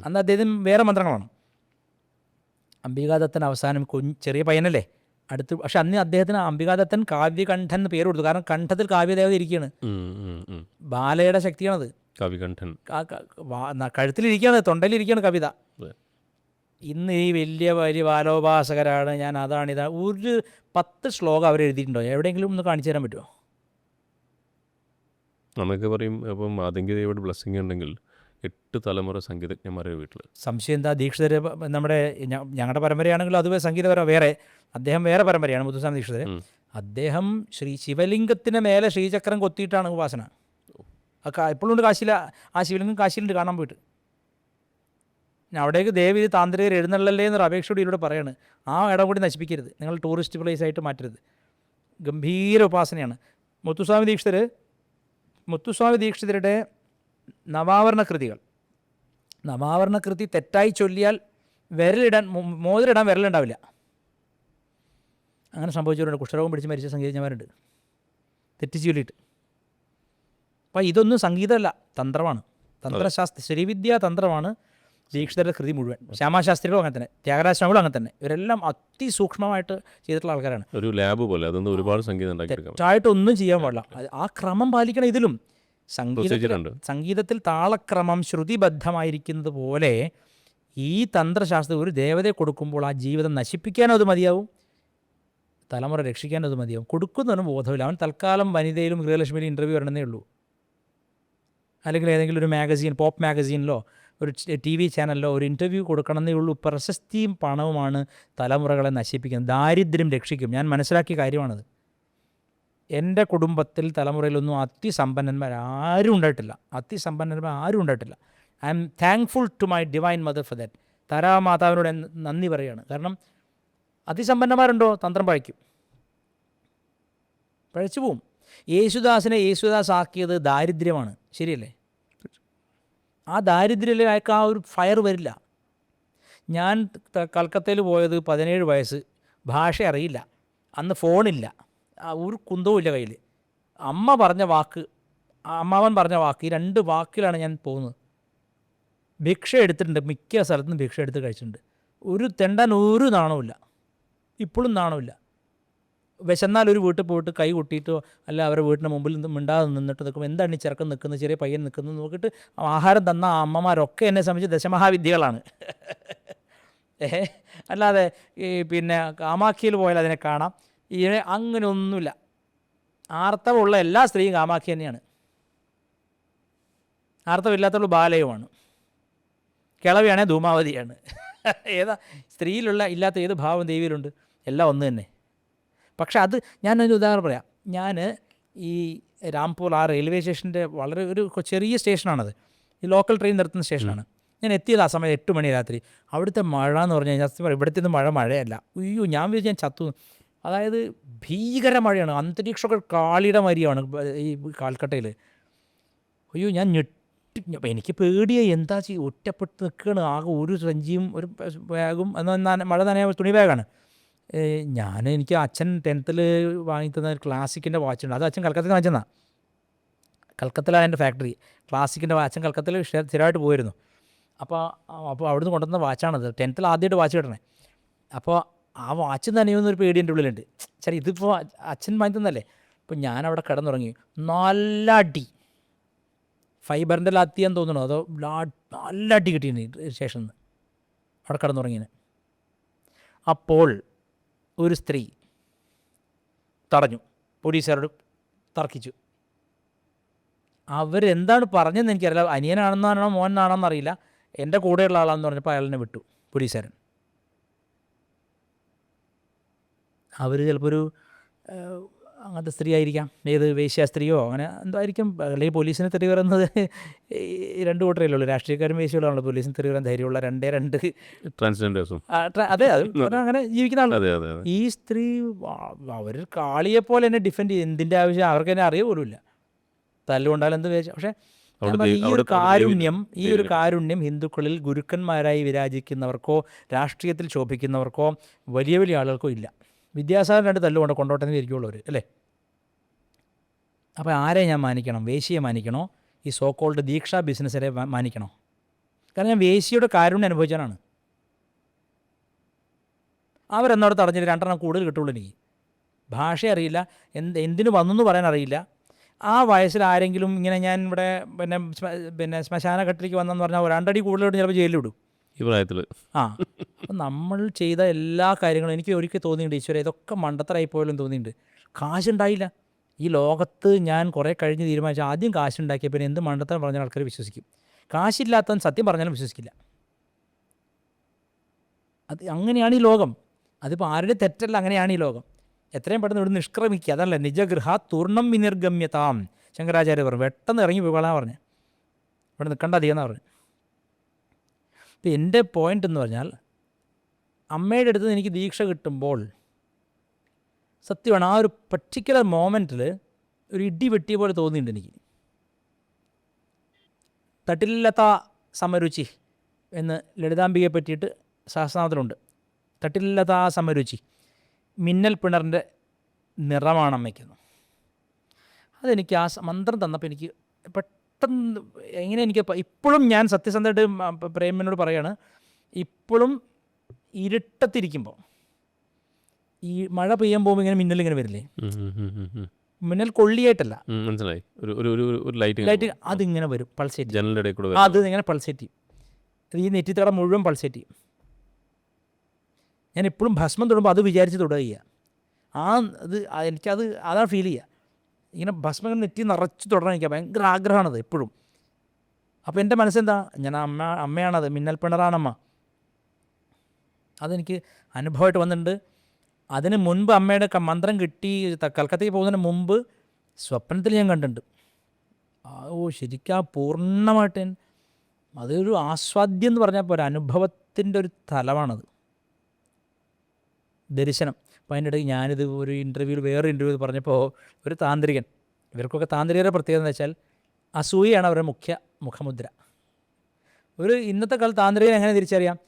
അന്ന് അദ്ദേഹം വേറെ മന്ത്രങ്ങളാണ്. അംബികാദത്തൻ അവസാനം ചെറിയ പയ്യനല്ലേ അടുത്ത്. പക്ഷെ അന്ന് അദ്ദേഹത്തിന് അംബികാദത്തൻ കാവ്യകണ്ഠൻ എന്ന് പേര് കൊടുത്തു. കാരണം കണ്ഠത്തിൽ കാവ്യദേവത ഇരിക്കുകയാണ്. ബാലയുടെ ശക്തിയാണത്. കവികണ്ഠൻ കഴുത്തിലിരിക്കുകയാണ്, തൊണ്ടയിലിരിക്കുകയാണ് കവിത. ഇന്ന് ഈ വലിയ വലിയ ബാലോപാസകരാണ്, ഞാൻ അതാണ് ഒരു 10 ശ്ലോകം അവരെഴുതിയിട്ടുണ്ടോ? എവിടെയെങ്കിലും ഒന്ന് കാണിച്ചു തരാൻ പറ്റുമോ? നമുക്ക് പറയും അപ്പം ആദങ്കിദേവിയുടെ ബ്ലെസ്സിങ് ഉണ്ടെങ്കിൽ 8 തലമുറ സംഗീതജ്ഞന്മാരെ വീട്ടിൽ. സംശയം എന്താ? ദീക്ഷിതർ നമ്മുടെ ഞങ്ങളുടെ പരമ്പരയാണെങ്കിലും അത് സംഗീതപരം വേറെ, അദ്ദേഹം വേറെ പരമ്പരയാണ് മുത്തുസ്വാമി ദീക്ഷിതർ. അദ്ദേഹം ശിവലിംഗത്തിന് മേലെ ശ്രീചക്രം കൊത്തിയിട്ടാണ് ഉപാസന. ഇപ്പോഴും ഉണ്ട് കാശിയില, ആ ശിവലിംഗം കാശിയിലുണ്ട് കാണാൻ പോയിട്ട്. അവിടേക്ക് ദേവി താന്ത്രികർ എഴുന്നള്ളല്ലേ എന്നൊരു അപേക്ഷയോട് ഇതിലൂടെ പറയാണ്. ആ ഇടം കൂടി നശിപ്പിക്കരുത്, നിങ്ങൾ ടൂറിസ്റ്റ് പ്ലേസ് ആയിട്ട് മാറ്റരുത്. ഗംഭീര ഉപാസനയാണ്. മുത്തുസ്വാമി ദീക്ഷിതരുടെ നവാവരണ കൃതികൾ. നവാവരണ കൃതി തെറ്റായി ചൊല്ലിയാൽ മോതിരിടാൻ വിരലുണ്ടാവില്ല. അങ്ങനെ സംഭവിച്ചവരുണ്ട്. കുഷ്ഠരോഗം പിടിച്ച് മരിച്ച സംഗീതജ്ഞന്മാരുണ്ട് തെറ്റിച്ച് ചൊല്ലിയിട്ട്. അപ്പം ഇതൊന്നും സംഗീതമല്ല, തന്ത്രമാണ്. തന്ത്രശാസ്ത്ര ശ്രീവിദ്യാ തന്ത്രമാണ് ദീക്ഷിതരുടെ കൃതി മുഴുവൻ. ശ്യാമാശാസ്ത്രികളും അങ്ങനെ തന്നെ, ത്യാഗരാജസ്വാമികളും അങ്ങനെ തന്നെ. ഇവരെല്ലാം അതിസൂക്ഷ്മമായിട്ട് ചെയ്തിട്ടുള്ള ആൾക്കാരാണ്. ഒരു ലാബ് പോലെ അതൊന്നും ഒരുപാട് സംഗീതം തെറ്റായിട്ടൊന്നും ചെയ്യാൻ പാടില്ല. ആ ക്രമം പാലിക്കണം. ഇതിലും സംഗീതത്തിൽ താളക്രമം ശ്രുതിബദ്ധമായിരിക്കുന്നത് പോലെ ഈ തന്ത്രശാസ്ത്രം ഒരു ദേവതയെ കൊടുക്കുമ്പോൾ ആ ജീവിതം നശിപ്പിക്കാനും അത് മതിയാവും, തലമുറ രക്ഷിക്കാനും അത് മതിയാവും. കൊടുക്കുന്നതിനും ബോധമില്ല. അവൻ തൽക്കാലം വനിതയിലും ഗൃഹലക്ഷ്മിയിലും ഇൻ്റർവ്യൂ വരണമെന്നേ ഉള്ളൂ. അല്ലെങ്കിൽ ഏതെങ്കിലും ഒരു മാഗസീൻ, പോപ്പ് മാഗസീനിലോ ഒരു TV ചാനലിലോ ഒരു ഇൻ്റർവ്യൂ കൊടുക്കണമെന്നേ ഉള്ളൂ. പ്രശസ്തിയും പണവുമാണ് തലമുറകളെ നശിപ്പിക്കുന്നത്. ദാരിദ്ര്യം രക്ഷിക്കും. ഞാൻ മനസ്സിലാക്കിയ കാര്യമാണത്. എൻ്റെ കുടുംബത്തിൽ തലമുറയിലൊന്നും അതിസമ്പന്നന്മാരും ഉണ്ടായിട്ടില്ല. ആരും ഉണ്ടായിട്ടില്ല. I'm thankful to my divine mother for that. താരാമാതാവിനോട് നന്ദി പറയുകയാണ്. കാരണം അതിസമ്പന്നന്മാരുണ്ടോ തന്ത്രം പഴയ്ക്കും, പഴച്ചു പോവും. യേശുദാസിനെ യേശുദാസ് ആക്കിയത് ദാരിദ്ര്യമാണ്, ശരിയല്ലേ? ആ ദാരിദ്ര്യത്തിൽ അയാൾക്ക് ആ ഒരു ഫയർ വരില്ല. ഞാൻ കൽക്കത്തയിൽ പോയത് 17 വയസ്സ്, ഭാഷ അറിയില്ല, അന്ന് ഫോണില്ല, ഒരു കുന്തവും ഇല്ല കയ്യിൽ. അമ്മാവൻ പറഞ്ഞ വാക്ക്, ഈ 2 വാക്കിലാണ് ഞാൻ പോകുന്നത്. ഭിക്ഷ എടുത്തിട്ടുണ്ട്, മിക്ക സ്ഥലത്തും ഭിക്ഷ എടുത്ത് കഴിച്ചിട്ടുണ്ട്. ഒരു തെണ്ടാൻ ഒരു നാണവുമില്ല, ഇപ്പോഴും നാണമില്ല. വിശന്നാൽ ഒരു വീട്ടിൽ പോയിട്ട് കൈ കൊട്ടിയിട്ടോ അല്ല അവരുടെ വീട്ടിന് മുമ്പിൽ മിണ്ടാതെ നിന്നിട്ട് നിൽക്കും. എന്താണ് ഈ ചെറുക്കൻ നിൽക്കുന്നത്, ചെറിയ പയ്യൻ നിൽക്കുന്നത് നോക്കിയിട്ട് ആഹാരം തന്ന ആ അമ്മമാരൊക്കെ എന്നെ സംബന്ധിച്ച് ദശമഹാവിദ്യകളാണ്. അല്ലാതെ പിന്നെ കാമാഖിയിൽ പോയാൽ അതിനെ കാണാം. അങ്ങനെ ഒന്നുമില്ല. ആർത്തവമുള്ള എല്ലാ സ്ത്രീയും കാമാഖി തന്നെയാണ്. ആർത്തവമില്ലാത്തവൾ ബാലയുമാണ്. കിളവിയാണെങ്കിൽ ധൂമാവതിയാണ്. ഏതാ സ്ത്രീയിലുള്ള ഇല്ലാത്ത ഏത് ഭാവം ദേവിയിലുണ്ട്? എല്ലാം ഒന്ന് തന്നെ. പക്ഷെ അത് ഞാനൊരു ഉദാഹരണം പറയാം. ഞാൻ ഈ രാംപൂർ ആ റെയിൽവേ സ്റ്റേഷൻ്റെ വളരെ ഒരു ചെറിയ സ്റ്റേഷനാണത്. ഈ ലോക്കൽ ട്രെയിൻ നിർത്തുന്ന സ്റ്റേഷനാണ്. ഞാൻ എത്തിയത് ആ സമയം 8 മണി രാത്രി. അവിടുത്തെ മഴ എന്ന് പറഞ്ഞു കഴിഞ്ഞാൽ ഇവിടുത്തെ മഴയല്ല. അയ്യോ, ഞാൻ വിചാരിച്ചു ഞാൻ ചത്തു. അതായത് ഭീകര മഴയാണ്. അന്തരീക്ഷമൊക്കെ കാളിയുടെ മരിയാണ് ഈ കാൽക്കട്ടയിൽ. അയ്യോ, ഞാൻ എനിക്ക് പേടിയായി. എന്താ ഒറ്റപ്പെട്ട് നിൽക്കുകയാണ്. ആകെ ഒരു സഞ്ചിയും ഒരു ബാഗും, എന്നാൽ മഴ നനയാൻ തുണി ബാഗാണ്. എനിക്ക് അച്ഛൻ 10th വാങ്ങിത്തന്ന ഒരു ക്ലാസിക്കിൻ്റെ വാച്ചുണ്ട്. അത് അച്ഛൻ കൽക്കത്തയിൽ വാങ്ങിച്ചതാണ്. കൽക്കത്തയിലാണ് എൻ്റെ ഫാക്ടറി. ക്ലാസിക്കിൻ്റെ അച്ഛൻ കൽക്കത്തയിൽ സ്ഥിരമായിട്ട് പോയിരുന്നു. അപ്പോൾ അവിടുന്ന് കൊണ്ടുവന്ന വാച്ചാണത്. 10th ആദ്യമായിട്ട് വാച്ച് കിട്ടണേ. അപ്പോൾ ആ വാച്ച് നനയുന്നൊരു പേടി എൻ്റെ ഉള്ളിലുണ്ട്. ശരി, ഇതിപ്പോൾ അച്ഛൻ വാങ്ങി തന്നല്ലേ. അപ്പോൾ ഞാനവിടെ കിടന്നുറങ്ങി. നല്ല അടി. ഫൈബറിൻ്റെ ലാത്തിയാന്ന് തോന്നണോ അതോ നല്ല അടി കിട്ടിയിട്ടുണ്ട് സ്റ്റേഷനിൽ നിന്ന് അവിടെ കിടന്നുറങ്ങിന്. അപ്പോൾ ഒരു സ്ത്രീ തടഞ്ഞു, പോലീസുകാരോട് തർക്കിച്ചു. അവരെന്താണ് പറഞ്ഞതെന്ന് എനിക്കറിയില്ല, അനിയനാണെന്നാണോ മോനാണോന്ന് അറിയില്ല. എൻ്റെ കൂടെയുള്ള ആളാണെന്ന് പറഞ്ഞപ്പോൾ അയാളിനെ വിട്ടു പോലീസുകാരൻ. അവർ ചിലപ്പോൾ ഒരു അങ്ങനത്തെ സ്ത്രീ ആയിരിക്കാം, ഏത് വേശ്യാ സ്ത്രീയോ അങ്ങനെ എന്തോ ആയിരിക്കും. അല്ലെങ്കിൽ പോലീസിന് തെറി പറയുന്നത് രണ്ട് കൂട്ടരല്ലേ ഉള്ളൂ, രാഷ്ട്രീയക്കാരും വേശ്യകളാണല്ലോ പോലീസിന് തെറി പറയാൻ ധൈര്യമുള്ള രണ്ട് ട്രാൻസ്ജെൻഡേഴ്സും. അതെ, അത് അങ്ങനെ ജീവിക്കുന്ന ആൾ. അതെ അതെ അതെ. ഈ സ്ത്രീ അവർ കാളിയെപ്പോലെ എന്നെ ഡിഫെൻഡ് ചെയ്യും. എന്തിൻ്റെ ആവശ്യം അവർക്ക് എന്നെ അറിയ പോലുമില്ല, തല്ലുകൊണ്ടാലും എന്ത് വേഷം. പക്ഷേ ഈ ഒരു കാരുണ്യം ഹിന്ദുക്കളിൽ ഗുരുക്കന്മാരായി വിരാജിക്കുന്നവർക്കോ രാഷ്ട്രീയത്തിൽ ശോഭിക്കുന്നവർക്കോ വലിയ വലിയ ആളുകൾക്കോ ഇല്ല. വിദ്യാസാഗരം രണ്ട് തല്ലുകൊണ്ട് കൊണ്ടോട്ടെന്ന് ഇരിക്കുള്ളവർ അല്ലേ. അപ്പോൾ ആരെ ഞാൻ മാനിക്കണം? വേശ്യയെ മാനിക്കണോ? ഈ സോ കോൾഡ് ദീക്ഷാ ബിസിനസ്സിനെ മാനിക്കണോ? കാരണം ഞാൻ വേശ്യയുടെ കാരുണ്യം അനുഭവിച്ചാണ്. അവരെന്നോട് തടഞ്ഞിട്ട് 2 എണ്ണം കൂടുതൽ കിട്ടുള്ളൂ. എനിക്ക് ഭാഷ അറിയില്ല, എന്തിനു വന്നെന്ന് പറയാൻ അറിയില്ല. ആ വയസ്സിൽ ആരെങ്കിലും ഇങ്ങനെ ഞാൻ ഇവിടെ പിന്നെ ശ്മശാന ഘട്ടിലേക്ക് വന്നെന്ന് പറഞ്ഞാൽ 2 അടി കൂടുതലോട്ട് ചിലപ്പോൾ ജയിലിലിടും ഈ പ്രായത്തിൽ. അപ്പം നമ്മൾ ചെയ്ത എല്ലാ കാര്യങ്ങളും എനിക്ക് ഒരിക്കൽ തോന്നിയിട്ടുണ്ട്, ഈശ്വര ഇതൊക്കെ മണ്ടത്തരായിപ്പോലും തോന്നിയിട്ടുണ്ട്. കാശുണ്ടായില്ല ഈ ലോകത്ത്. ഞാൻ കുറേ കഴിഞ്ഞ് തീരുമാനിച്ചു ആദ്യം കാശുണ്ടാക്കിയ പിന്നെ എന്ത് മണ്ടത്തരം പറഞ്ഞാൽ ആൾക്കാർ വിശ്വസിക്കും. കാശില്ലാത്തവൻ സത്യം പറഞ്ഞാലും വിശ്വസിക്കില്ല. അത് അങ്ങനെയാണ് ഈ ലോകം. അതിപ്പോൾ ആരുടെ തെറ്റല്ല, അങ്ങനെയാണ് ഈ ലോകം. എത്രയും പെട്ടെന്ന് ഇവിടെ നിഷ്ക്രമിക്കുക, അതല്ല നിജഗൃഹ തൂർണം വിനിർഗമ്യതാം ശങ്കരാചാര്യ പറഞ്ഞു. പെട്ടെന്ന് ഇറങ്ങി പോകാനാണ് പറഞ്ഞത്, ഇവിടെ നിൽക്കേണ്ട അധികമെന്നാണ് പറഞ്ഞു. ഇപ്പം എൻ്റെ പോയിൻ്റ് എന്ന് പറഞ്ഞാൽ അമ്മയുടെ അടുത്ത് എനിക്ക് ദീക്ഷ കിട്ടുമ്പോൾ സത്യമാണ് ആ ഒരു പർട്ടിക്കുലർ മോമെൻറ്റിൽ ഒരു ഇടി വെട്ടിയ പോലെ തോന്നിയിട്ടുണ്ട് എനിക്ക്. തട്ടില്ലത്ത സമരുചി എന്ന് ലളിതാംബികയെ പറ്റിയിട്ട് സഹസ്രനാമത്തിലുണ്ട്. തട്ടില്ലത്ത സമരുചി, മിന്നൽ പിണറിൻ്റെ നിറമാണ് അമ്മയ്ക്കുന്നത്. അതെനിക്ക് ആ മന്ത്രം തന്നപ്പോൾ എനിക്ക് പെട്ടെന്ന് എങ്ങനെ എനിക്ക് ഇപ്പോഴും ഞാൻ സത്യസന്ധമായിട്ട് പ്രേമനോട് പറയാണ്, ഇപ്പോഴും ഇരുട്ടത്തിരിക്കുമ്പോൾ ഈ മഴ പെയ്യാൻ പോകുമ്പോൾ ഇങ്ങനെ മിന്നൽ ഇങ്ങനെ വരില്ലേ, മിന്നൽ കൊള്ളിയായിട്ടല്ല, മനസ്സിലായി, ഒരു ലൈറ്റ് അതിങ്ങനെ വരും പൾസേറ്റ്, ജനലിൻ്റെ ഇടയിൽ കൂടെ അത് ഇങ്ങനെ പൾസേറ്റ് ചെയ്യും. ഈ നെറ്റിത്തടം മുഴുവൻ പൾസേറ്റ് ചെയ്യും. ഞാൻ എപ്പോഴും ഭസ്മം തൊടുമ്പോൾ അത് വിചാരിച്ച് തൊടുക. എനിക്കത് അതാണ് ഫീൽ ചെയ്യുക. ഇങ്ങനെ ഭസ്മം നെറ്റി നിറച്ച് തൊടണം, എനിക്ക് ഭയങ്കര ആഗ്രഹമാണത് എപ്പോഴും. അപ്പോൾ എൻ്റെ മനസ്സെന്താ, ഞാൻ അമ്മയാണത്, മിന്നൽ പിണറാണമ്മ. അതെനിക്ക് അനുഭവമായിട്ട് വന്നിട്ടുണ്ട്. അതിന് മുൻപ് അമ്മയുടെ മന്ത്രം കിട്ടി കൽക്കത്തയ്ക്ക് പോകുന്നതിന് മുമ്പ് സ്വപ്നത്തിൽ ഞാൻ കണ്ടിട്ടുണ്ട്. ശരിക്കും പൂർണ്ണമായിട്ട് അതൊരു ആസ്വാദ്യം എന്ന് പറഞ്ഞാൽ പോരാ, അനുഭവത്തിൻ്റെ ഒരു തലമാണത്, ദർശനം. അപ്പോൾ അതിൻ്റെ ഇടയ്ക്ക് ഞാനിത് ഒരു ഇൻ്റർവ്യൂവിൽ വേറൊരു ഇൻ്റർവ്യൂവിൽ പറഞ്ഞപ്പോൾ ഒരു താന്ത്രികൻ, ഇവർക്കൊക്കെ താന്ത്രികരുടെ പ്രത്യേകത എന്ന് വെച്ചാൽ അസൂയയാണ് അവരുടെ മുഖമുദ്ര. ഒരു ഇന്നത്തെ കാലത്ത് താന്ത്രികൻ എങ്ങനെ തിരിച്ചറിയാം?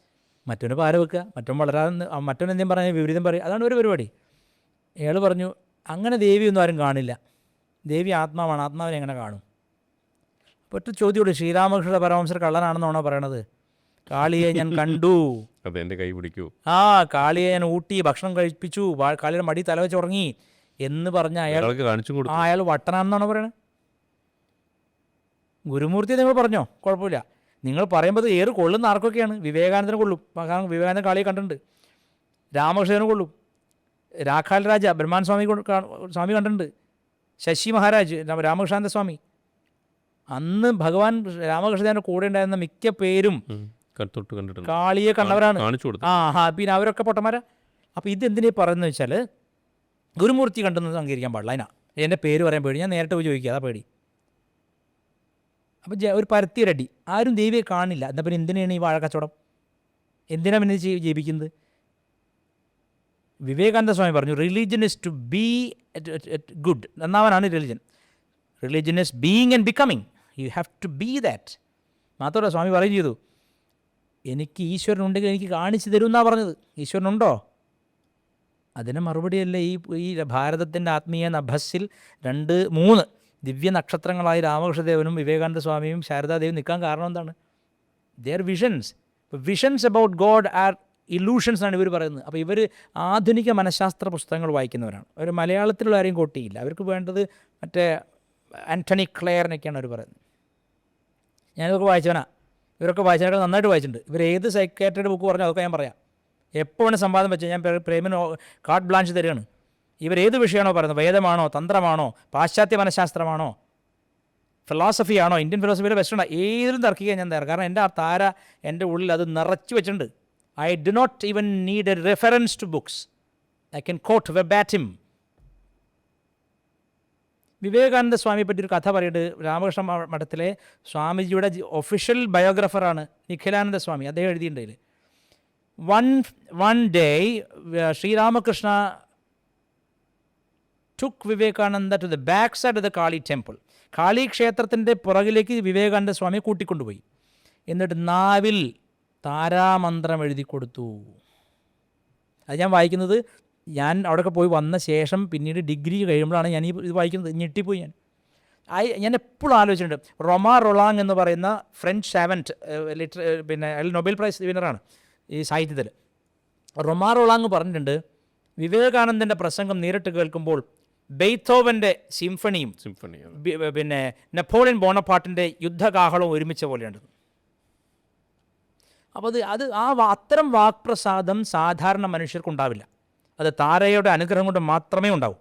മറ്റൊന്ന് പാര വെക്കുക, മറ്റൊന്നെന്തെങ്കിലും പറഞ്ഞാൽ വിപരീതം പറയുക, അതാണ് ഒരു പരിപാടി. അയാൾ പറഞ്ഞു അങ്ങനെ ദേവിയൊന്നും ആരും കാണില്ല, ദേവി ആത്മാവാണ്, ആത്മാവിനെ എങ്ങനെ കാണും? അപ്പോൾ ഒറ്റ ചോദ്യമുള്ളൂ, ശ്രീരാമകൃഷ്ണ പരമഹംസർ കള്ളനാണെന്നാണോ പറയണത്? കാളിയെ ഞാൻ കണ്ടു, എൻ്റെ കൈ പിടിക്കൂ, കാളിയെ ഞാൻ ഊട്ടി ഭക്ഷണം കഴിപ്പിച്ചു, കാളിയുടെ മടി തല വെച്ച് ഉറങ്ങി എന്ന് പറഞ്ഞ അയാൾ വട്ടനാണെന്നാണോ പറയണത്? ഗുരുമൂർത്തി നിങ്ങൾ പറഞ്ഞോ, കുഴപ്പമില്ല. നിങ്ങൾ പറയുമ്പോൾ ഏറ് കൊള്ളുന്ന ആർക്കൊക്കെയാണ്? വിവേകാനന്ദനെ കൊള്ളും, കാരണം വിവേകാനന്ദൻ കാളിയെ കണ്ടിട്ടുണ്ട്. രാമകൃഷ്ണനെ കൊള്ളും, രാഖാൽ രാജ ബ്രഹ്മാൻ സ്വാമി കണ്ടിട്ടുണ്ട്, ശശി മഹാരാജ് രാമകൃഷ്ണാനന്ദ സ്വാമി. അന്ന് ഭഗവാൻ രാമകൃഷ്ണന്റെ കൂടെ ഉണ്ടായിരുന്ന മിക്ക പേരും കാളിയെ കണ്ടവരാണ്. പിന്നെ അവരൊക്കെ പൊട്ടന്മാരാ. അപ്പോൾ ഇതെന്തിനാ പറയുന്നത് വെച്ചാൽ ഗുരുമൂർത്തി കണ്ടെന്ന് അംഗീകരിക്കാൻ പാടില്ല. അതിനാ എൻ്റെ പേര് പറയാൻ പേടി, ഞാൻ നേരിട്ട് പോയി ചോദിക്കുക, അതാ പേടി. അപ്പോൾ ഒരു പരത്തിയൊരടി, ആരും ദേവിയെ കാണില്ല. എന്നാൽ പിന്നെ എന്തിനാണ് ഈ വാഴക്കച്ചവടം? എന്തിനാണ് പിന്നെ ജയിപ്പിക്കുന്നത്? വിവേകാനന്ദ സ്വാമി പറഞ്ഞു, religion is to be good, നന്നാവാനാണ് religion. Religion is being and becoming, you have to be that. മാത്രമല്ല സ്വാമി പറയും ചെയ്തു, എനിക്ക് ഈശ്വരനുണ്ടെങ്കിൽ എനിക്ക് കാണിച്ചു തരും എന്നാണ് പറഞ്ഞത്. ഈശ്വരനുണ്ടോ? അതിന് മറുപടിയല്ല ഈ ഭാരതത്തിൻ്റെ ആത്മീയ നഭസ്സിൽ 2-3 ദിവ്യ നക്ഷത്രങ്ങളായി രാമകൃഷ്ണദേവനും വിവേകാനന്ദ സ്വാമിയും ശാരദാദേവിയും നിൽക്കാൻ കാരണം എന്താണ്? Their visions. Visions about God are illusions എന്നാണ് ഇവർ പറയുന്നത്. അപ്പോൾ ഇവർ ആധുനിക മനഃശാസ്ത്ര പുസ്തകങ്ങൾ വായിക്കുന്നവരാണ്. അവർ മലയാളത്തിലുള്ള ആരെയും കോട്ടിയില്ല. അവർക്ക് വേണ്ടത് മറ്റേ ആൻ്റണി ക്ലെയറിനൊക്കെയാണ് അവർ പറയുന്നത്. ഞാനിതൊക്കെ വായിച്ചവനാ, ഇവരൊക്കെ വായിച്ചവരൊക്കെ നന്നായിട്ട് വായിച്ചിട്ടുണ്ട്. ഇവർ ഏത് സൈക്കാട്രിയുടെ ബുക്ക് പറഞ്ഞാൽ അതൊക്കെ ഞാൻ പറയാം. എപ്പോൾ വേണേൽ സംവാദം വെച്ചാൽ ഞാൻ പ്രേമിന് കാർഡ് ബ്ലാഞ്ച് തരികയാണ്. ഇവരേത് വിഷയമാണോ പറയുന്നത്, വേദമാണോ, തന്ത്രമാണോ, പാശ്ചാത്യ മനഃശാസ്ത്രമാണോ, ഫിലോസഫിയാണോ, ഇന്ത്യൻ ഫിലോസഫിയുടെ വെസ്റ്റേൺ, ഏതിലും തർക്കിക്കാൻ ഞാൻ തയ്യാറ്. കാരണം എൻ്റെ ആ താര എൻ്റെ ഉള്ളിൽ അത് നിറച്ച് വെച്ചിട്ടുണ്ട്. I do not even need a reference to books, I can quote verbatim. Vivekananda സ്വാമിയെ പറ്റി ഒരു കഥ പറയുന്നത്, രാമകൃഷ്ണ മഠത്തിലെ സ്വാമിജിയുടെ ഒഫീഷ്യൽ ബയോഗ്രാഫറാണ് നിഖിലാനന്ദ സ്വാമി. അദ്ദേഹം എഴുതിയിട്ടുണ്ടെങ്കിൽ one day Sri Ramakrishna took Vivekananda to the back side of the Kali temple. കാളി ക്ഷേത്രത്തിൻ്റെ പുറകിലേക്ക് വിവേകാനന്ദ സ്വാമിയെ കൂട്ടിക്കൊണ്ടുപോയി. എന്നിട്ട് നാവിൽ താരാമന്ത്രം എഴുതി കൊടുത്തു. അത് ഞാൻ വായിക്കുന്നത്, ഞാൻ അവിടെയൊക്കെ പോയി വന്ന ശേഷം പിന്നീട് ഡിഗ്രി കഴിയുമ്പോഴാണ് ഞാൻ ഇത് വായിക്കുന്നത്. ഞെട്ടിപ്പോയി ഞാൻ എപ്പോഴും ആലോചിച്ചിട്ടുണ്ട്. റൊമാ റൊളാങ് എന്ന് പറയുന്ന ഫ്രഞ്ച് സാവൻറ്റ്, പിന്നെ അയാൾ നൊബേൽ പ്രൈസ് വിന്നറാണ് ഈ സാഹിത്യത്തിൽ. റൊമാ റൊളാങ് പറഞ്ഞിട്ടുണ്ട്, വിവേകാനന്ദൻ്റെ പ്രസംഗം നേരിട്ട് കേൾക്കുമ്പോൾ ബെയ്ത്തോവൻ്റെ സിംഫണിയും പിന്നെ നെപ്പോളിയൻ ബോണപ്പാർട്ടിൻ്റെ യുദ്ധകാഹളവും ഒരുമിച്ച പോലെയുണ്ട്. അപ്പോൾ അത്തരം വാക്പ്രസാദം സാധാരണ മനുഷ്യർക്കുണ്ടാവില്ല. അത് താരയുടെ അനുഗ്രഹം കൊണ്ട് മാത്രമേ ഉണ്ടാവൂ.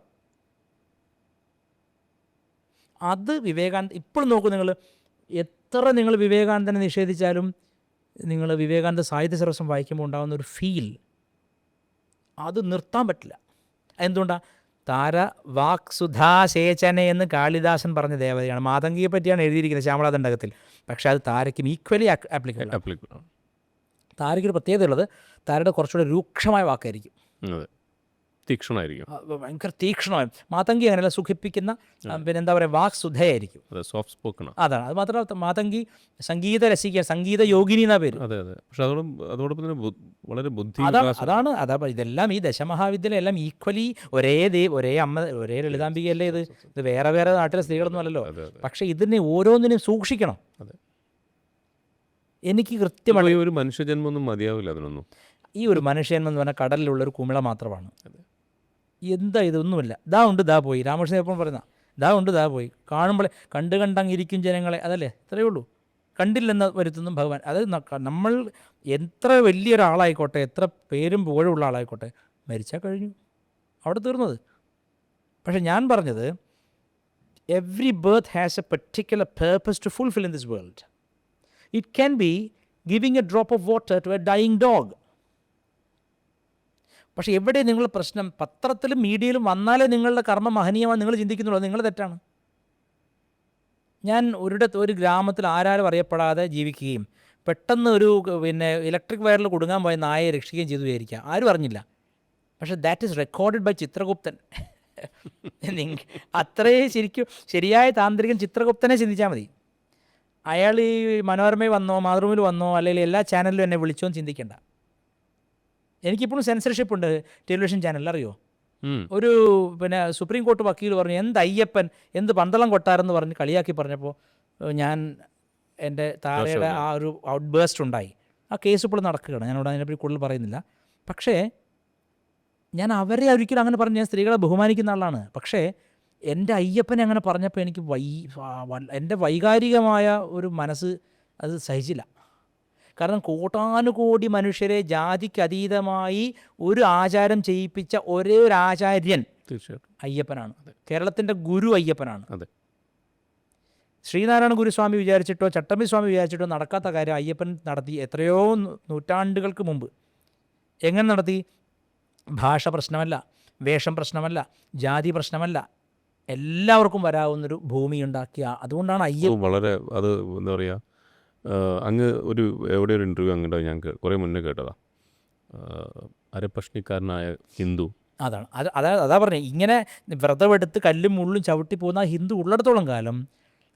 അത് വിവേകാനന്ദ ഇപ്പോഴും നോക്കൂ, എത്ര നിങ്ങൾ വിവേകാനന്ദനെ നിഷേധിച്ചാലും നിങ്ങൾ വിവേകാനന്ദ സാഹിത്യ സർവസ്വം വായിക്കുമ്പോൾ ഉണ്ടാകുന്ന ഒരു ഫീൽ അത് നിർത്താൻ പറ്റില്ല. എന്തുകൊണ്ടാണ്? താര വാക് സുധാസേചന എന്ന് കാളിദാസൻ പറഞ്ഞ ദേവതയാണ്. മാതംഗിയെ പറ്റിയാണ് എഴുതിയിരിക്കുന്നത് ശ്യാമളാദണ്ഡകത്തിൽ. പക്ഷേ അത് താരയ്ക്കും ഈക്വലി ആപ്ലിക്കബിൾ ആണ്. താരയ്ക്കൊരു പ്രത്യേകത ഉള്ളത്, താരയുടെ കുറച്ചുകൂടെ രൂക്ഷമായ വാക്കായിരിക്കും, തീക്ഷ്ണമായിരിക്കും, ഭയങ്കര തീക്ഷ്ണമായി. മാതംഗി അങ്ങനെയല്ല, സുഖിപ്പിക്കുന്ന, പിന്നെ എന്താ പറയുക, വാക് സുധയായിരിക്കും, സോഫ്റ്റ് സ്പോക്കൺ. അതാണ്. അത് മാത്രമല്ല മാതംഗി സംഗീത രസിക്കുക, സംഗീത യോഗിനി എന്നാ പേര്. അതെ അതെ. പക്ഷെ അതോടൊപ്പം തന്നെ വളരെ ബുദ്ധി, അതാണ് ഇതെല്ലാം ഈ ദശമഹാവിദ്യയിലെ എല്ലാം ഈക്വലി ഒരേ അമ്മ, ഒരേ ലളിതാംബികയല്ലേ ഇത് വേറെ വേറെ നാട്ടിലെ സ്ത്രീകളൊന്നും അല്ലല്ലോ. പക്ഷെ ഇതിനെ ഓരോന്നിനും സൂക്ഷിക്കണം. എനിക്ക് കൃത്യമായി ഒരു മനുഷ്യജന്മൊന്നും മതിയാവില്ല അതിനൊന്നും. ഈ ഒരു മനുഷ്യജന്മം എന്ന് പറഞ്ഞാൽ കടലിലുള്ളൊരു കുമിള മാത്രമാണ്. എന്താ ഇതൊന്നുമില്ല. ദാ ഉണ്ട് ദാ പോയി. രാമകൃഷ്ണൻ എപ്പോഴും പറയുന്ന ദാ ഉണ്ട് ദാ പോയി. കാണുമ്പോൾ കണ്ടങ്ങിരിക്കും ജനങ്ങളെ, അതല്ലേ, ഇത്രയേ ഉള്ളൂ. കണ്ടില്ലെന്ന് വരുത്തുന്നു ഭഗവാൻ. അത് നമ്മൾ എത്ര വലിയൊരാളായിക്കോട്ടെ, എത്ര പേരും പുകഴുള്ള ആളായിക്കോട്ടെ, മരിച്ചാൽ കഴിഞ്ഞു, അവിടെ തീർന്നത്. പക്ഷെ ഞാൻ പറഞ്ഞത്, every birth has a particular purpose to fulfil in this world. It can be giving a drop of water to a dying dog. പക്ഷേ എവിടെ നിങ്ങൾ പ്രശ്നം? പത്രത്തിലും മീഡിയയിലും വന്നാലേ നിങ്ങളുടെ കർമ്മം മഹനീയമാണ് നിങ്ങൾ ചിന്തിക്കുന്നുള്ളൂ. നിങ്ങൾ തെറ്റാണ്. ഞാൻ ഒരു ഗ്രാമത്തിൽ ആരാരും അറിയപ്പെടാതെ ജീവിക്കുകയും പെട്ടെന്ന് പിന്നെ ഇലക്ട്രിക് വയറിൽ കുടുങ്ങാൻ പോയ നായയെ രക്ഷിക്കുകയും ചെയ്തു വിചാരിക്കുക. ആരും അറിഞ്ഞില്ല. പക്ഷേ that is recorded by Chitraguptan. അത്രയേ ശരിയായ താന്ത്രികൻ ചിത്രഗുപ്തനെ ചിന്തിച്ചാൽ മതി. അയാൾ ഈ മനോരമയിൽ വന്നോ, മാതൃഭൂമിയിൽ വന്നോ, അല്ലെങ്കിൽ എല്ലാ ചാനലിലും എന്നെ വിളിച്ചോന്ന് ചിന്തിക്കേണ്ട. എനിക്കിപ്പോഴും സെൻസർഷിപ്പ് ഉണ്ട് ടെലിവിഷൻ ചാനലിൽ, അറിയോ? പിന്നെ സുപ്രീം കോർട്ട് വക്കീൽ പറഞ്ഞു, എന്ത് അയ്യപ്പൻ, എന്ത് പന്തളം കൊട്ടാരെന്ന് പറഞ്ഞ് കളിയാക്കി പറഞ്ഞപ്പോൾ ഞാൻ എൻ്റെ താരയുടെ ആ ഒരു ഔട്ട് ബേസ്റ്റ് ഉണ്ടായി. ആ കേസ് ഇപ്പോൾ നടക്കുകയാണ്. ഞാനിവിടെ അതിനെപ്പറ്റി കൂടുതൽ പറയുന്നില്ല. പക്ഷേ ഞാൻ അവരെ ഒരിക്കലും അങ്ങനെ പറഞ്ഞു, ഞാൻ സ്ത്രീകളെ ബഹുമാനിക്കുന്ന ആളാണ്. പക്ഷേ എൻ്റെ അയ്യപ്പനെ അങ്ങനെ പറഞ്ഞപ്പോൾ എനിക്ക് എൻ്റെ വൈകാരികമായ ഒരു മനസ്സ് അത് സഹിച്ചില്ല. കാരണം കോടാനുകോടി മനുഷ്യരെ ജാതിക്ക് അതീതമായി ഒരു ആചാരം ചെയ്യിപ്പിച്ച ഒരേ ഒരു ആചാര്യൻ തീർച്ചയായിട്ടും അയ്യപ്പനാണ്. കേരളത്തിൻ്റെ ഗുരു അയ്യപ്പനാണ്. അതെ. ശ്രീനാരായണ ഗുരുസ്വാമി വിചാരിച്ചിട്ടോ ചട്ടമ്പി സ്വാമി വിചാരിച്ചിട്ടോ നടക്കാത്ത കാര്യം അയ്യപ്പൻ നടത്തി എത്രയോ നൂറ്റാണ്ടുകൾക്ക് മുമ്പ്. എങ്ങനെ നടത്തി? ഭാഷ പ്രശ്നമല്ല, വേഷം പ്രശ്നമല്ല, ജാതി പ്രശ്നമല്ല, എല്ലാവർക്കും വരാവുന്നൊരു ഭൂമി ഉണ്ടാക്കിയ. അതുകൊണ്ടാണ് അയ്യപ്പൻ വളരെ അത് എന്താ പറയുക, അങ്ങ് എവിടെ ഒരു ഇൻ്റർവ്യൂ അങ്ങോട്ട് ഞാൻ കുറേ മുന്നേ കേട്ടതാണ്. അരപ്രശ്നിക്കാരനായ ഹിന്ദു, അതാണ് അതാ പറഞ്ഞത്, ഇങ്ങനെ വ്രതമെടുത്ത് കല്ലും മുള്ളും ചവിട്ടി പോകുന്ന ഹിന്ദു ഉള്ളിടത്തോളം കാലം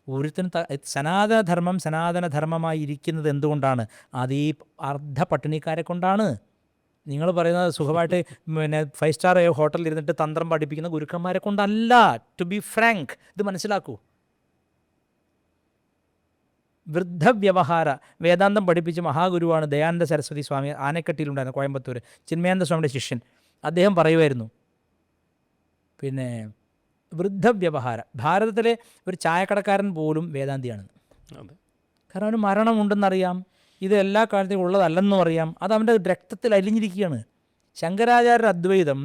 ഒരുത്തിന് സനാതനധർമ്മം സനാതനധർമ്മമായി ഇരിക്കുന്നത് എന്തുകൊണ്ടാണ്? അത് ഈ അർദ്ധ പട്ടിണിക്കാരെ കൊണ്ടാണ്. നിങ്ങൾ പറയുന്നത് സുഖമായിട്ട് പിന്നെ 5 സ്റ്റാർ ഹോട്ടലിൽ ഇരുന്നിട്ട് തന്ത്രം പഠിപ്പിക്കുന്ന ഗുരുക്കന്മാരെ കൊണ്ടല്ല. ടു ബി ഫ്രാങ്ക്, ഇത് മനസ്സിലാക്കൂ. വൃദ്ധവ്യവഹാര വേദാന്തം പഠിപ്പിച്ച മഹാഗുരുവാണ് ദയാനന്ദ സരസ്വതി സ്വാമി. ആനക്കട്ടിയിലുണ്ടായിരുന്നു, കോയമ്പത്തൂർ, ചിന്മയാനന്ദ സ്വാമിയുടെ ശിഷ്യൻ. അദ്ദേഹം പറയുമായിരുന്നു, പിന്നെ വൃദ്ധവ്യവഹാര, ഭാരതത്തിലെ ഒരു ചായക്കടക്കാരൻ പോലും വേദാന്തിയാണെന്ന്. കാരണം അവന് മരണമുണ്ടെന്നറിയാം, ഇത് എല്ലാ കാലത്തും ഉള്ളതല്ലെന്നും അറിയാം, അത് അവൻ്റെ രക്തത്തിൽ അലിഞ്ഞിരിക്കുകയാണ്. ശങ്കരാചാര്യരുടെ അദ്വൈതം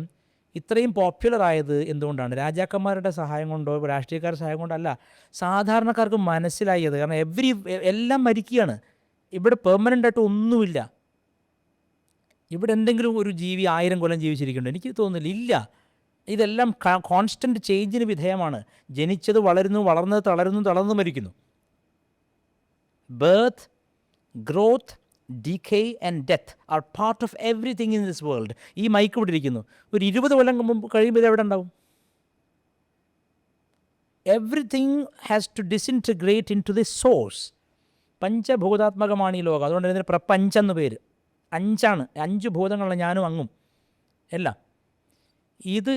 ഇത്രയും പോപ്പുലറായത് എന്തുകൊണ്ടാണ്? രാജാക്കന്മാരുടെ സഹായം കൊണ്ടോ രാഷ്ട്രീയക്കാരുടെ സഹായം കൊണ്ടോ അല്ല, സാധാരണക്കാർക്ക് മനസ്സിലായത്. കാരണം എല്ലാം മരിക്കുകയാണ്. ഇവിടെ പെർമനൻ്റ് ആയിട്ട് ഒന്നുമില്ല. ഇവിടെ എന്തെങ്കിലും ഒരു ജീവി 1000 കൊല്ലം ജീവിച്ചിരിക്കുന്നുണ്ട്? എനിക്ക് തോന്നുന്നില്ല. ഇല്ല. ഇതെല്ലാം കോൺസ്റ്റൻറ്റ് ചേഞ്ചിന് വിധേയമാണ്. ജനിച്ചത് വളരുന്നു, വളർന്നത് തളരുന്നു, തളർന്നു മരിക്കുന്നു. Birth, growth, decay and death are part of everything in this world. ഈ മൈക്ക് ഇവിടെ ഇരിക്കുന്നു. ഒരു 20 കൊല്ലം മുമ്പ് കഴിയുമ്പോൾ ഇത് എവിടെ ഉണ്ടാവും? Everything has to disintegrate into the source. പഞ്ചഭൂതാത്മകമാണ് ഈ ലോകം. അതുകൊണ്ട് ഇതിന് പ്രപഞ്ചെന്ന് പേര്. 5 ഭൂതങ്ങളുള്ള ഞാനും അങ്ങും എല്ലാം. ഇത്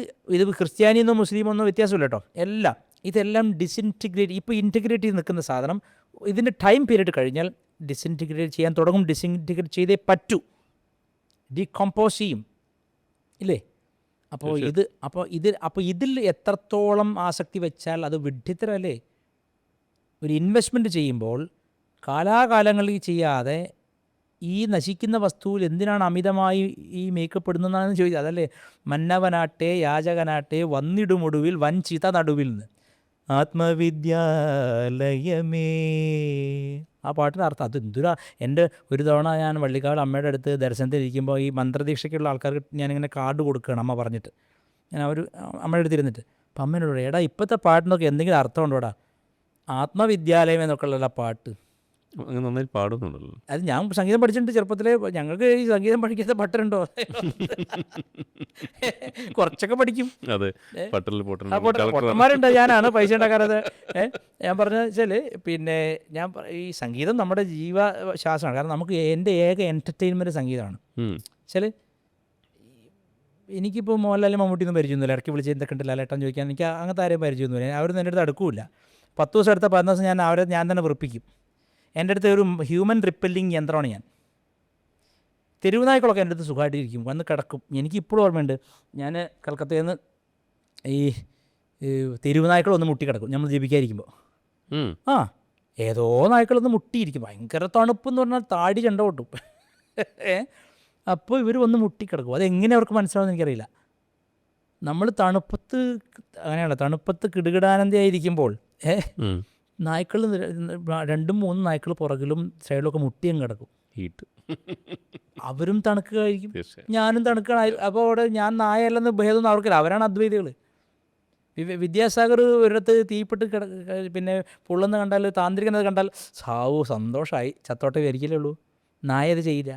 ക്രിസ്ത്യാനിയെന്നോ മുസ്ലിമെന്നോ വ്യത്യാസമില്ല കേട്ടോ. എല്ലാം ഇതെല്ലാം ഡിസിൻറ്റിഗ്രേറ്റ്. ഇപ്പോൾ ഇൻറ്റിഗ്രേറ്റ് ചെയ്ത് നിൽക്കുന്ന സാധനം ഇതിൻ്റെ ടൈം പീരീഡ് കഴിഞ്ഞാൽ ഡിസിൻറ്റിഗ്രേറ്റ് ചെയ്യാൻ തുടങ്ങും. ഡിസിൻറ്റിഗ്രേറ്റ് ചെയ്തേ പറ്റൂ. ഡീകമ്പോസ് ചെയ്യും, ഇല്ലേ? അപ്പോൾ ഇതിൽ എത്രത്തോളം ആസക്തി വെച്ചാൽ അത് വിഡ്ഢിത്തരമല്ലേ? ഒരു ഇൻവെസ്റ്റ്മെൻറ്റ് ചെയ്യുമ്പോൾ കാലാകാലങ്ങളിൽ ചെയ്യാതെ ഈ നശിക്കുന്ന വസ്തുവിൽ എന്തിനാണ് അമിതമായി ഈ മേക്കപ്പ് ഇടുന്നതെന്നാണ് ചോദിച്ചത്. അതല്ലേ മന്നവനാട്ടെ യാചകനാട്ടെ വന്നിടുമൊടുവിൽ വൻ ചിത നടുവിൽ നിന്ന് ആത്മവിദ്യാലയമേ. ആ പാട്ടിൻ്റെ അർത്ഥം അത് എന്തുരാ. എൻ്റെ ഒരു തവണ ഞാൻ വള്ളിക്കാട് അമ്മയുടെ അടുത്ത് ദർശനത്തിലിരിക്കുമ്പോൾ ഈ മന്ത്രദീക്ഷയ്ക്കുള്ള ആൾക്കാർക്ക് ഞാനിങ്ങനെ കാർഡ് കൊടുക്കുകയാണ് അമ്മ പറഞ്ഞിട്ട്. ഞാൻ അമ്മയുടെ അടുത്ത് ഇരുന്നിട്ട് അപ്പം അമ്മേനോട് എടാ ഇപ്പോഴത്തെ പാട്ടിനൊക്കെ എന്തെങ്കിലും അർത്ഥമുണ്ടോടാ? ആത്മവിദ്യാലയം എന്നൊക്കെ ഉള്ള പാട്ട് അങ്ങനെ നന്നായി പാടുന്നുണ്ടല്ലോ. അത് ഞാൻ സംഗീതം പഠിച്ചിട്ടുണ്ട് ചെറുപ്പത്തിലേ. ഞങ്ങൾക്ക് ഈ സംഗീതം പഠിക്കാത്ത പട്ടരുണ്ടോ? കുറച്ചൊക്കെ പഠിക്കും. അതെ, പൊട്ടന്മാരുണ്ട്. ഞാനാണ് പൈസ ഉണ്ടാക്കാറത്. ഞാൻ പറഞ്ഞ വെച്ചാൽ പിന്നെ ഈ സംഗീതം നമ്മുടെ ജീവശാസ്ത്രമാണ്. കാരണം നമുക്ക് എൻ്റെ ഏക എൻ്റർടൈൻമെൻറ്റ് സംഗീതമാണ്. വെച്ചാൽ എനിക്കിപ്പോൾ മോഹൻലാലും മമ്മൂട്ടിയൊന്നും പരിചയമൊന്നുമില്ല. ഇടയ്ക്ക് വിളിച്ച് എന്തൊക്കെ ഉണ്ട് ലാലേട്ടൻ ചോദിക്കാൻ എനിക്ക് അങ്ങനത്തെ ആരെയും പരിചയമൊന്നുമില്ല. അവരൊന്നും എൻ്റെ അടുത്ത് അടുക്കില്ല. 10 ദിവസം എടുത്ത 15 ദിവസം ഞാൻ തന്നെ വെറുപ്പിക്കും. എൻ്റെ അടുത്ത് ഒരു ഹ്യൂമൻ റിപ്പല്ലിങ് യന്ത്രമാണ് ഞാൻ. തെരുവുനായ്ക്കളൊക്കെ എൻ്റെ അടുത്ത് സുഖമായിട്ടിരിക്കും, വന്ന് കിടക്കും. എനിക്കിപ്പോഴും ഓർമ്മയുണ്ട്, ഞാൻ കൽക്കത്തയിൽ നിന്ന് ഈ തെരുവുനായ്ക്കളൊന്ന് മുട്ടിക്കിടക്കും നമ്മൾ ജപിക്കാതിരിക്കുമ്പോൾ. ഏതോ നായ്ക്കളൊന്ന് മുട്ടിയിരിക്കും. ഭയങ്കര തണുപ്പെന്ന് പറഞ്ഞാൽ താടി ചെണ്ട പൊട്ടും. അപ്പോൾ ഇവർ വന്ന് മുട്ടിക്കിടക്കും. അതെങ്ങനെ അവർക്ക് മനസ്സിലാവുമെന്ന് എനിക്കറിയില്ല. നമ്മൾ തണുപ്പത്ത് അങ്ങനെയാണ്, തണുപ്പത്ത് കിടുകിടാനന്ദയായിരിക്കുമ്പോൾ നായ്ക്കൾ 2-3 നായ്ക്കൾ പുറകിലും സൈഡിലൊക്കെ മുട്ടിയും കിടക്കും. ഹീറ്റ്. അവരും തണുക്കുകയായിരിക്കും, ഞാനും തണുക്കണം. അപ്പോൾ അവിടെ ഞാൻ നായല്ലെന്ന് ഭേദമൊന്നും അവർക്കില്ല. അവരാണ് അദ്വൈതികൾ. വിദ്യാസാഗർ ഒരിടത്ത് തീപ്പെട്ട് പിന്നെ പൊള്ളുന്ന കണ്ടാൽ, താന്ത്രികനത് കണ്ടാൽ സാവു സന്തോഷമായി, ചത്തോട്ടെ വിചാരിക്കലേ ഉള്ളൂ. നായ അത് ചെയ്യില്ല.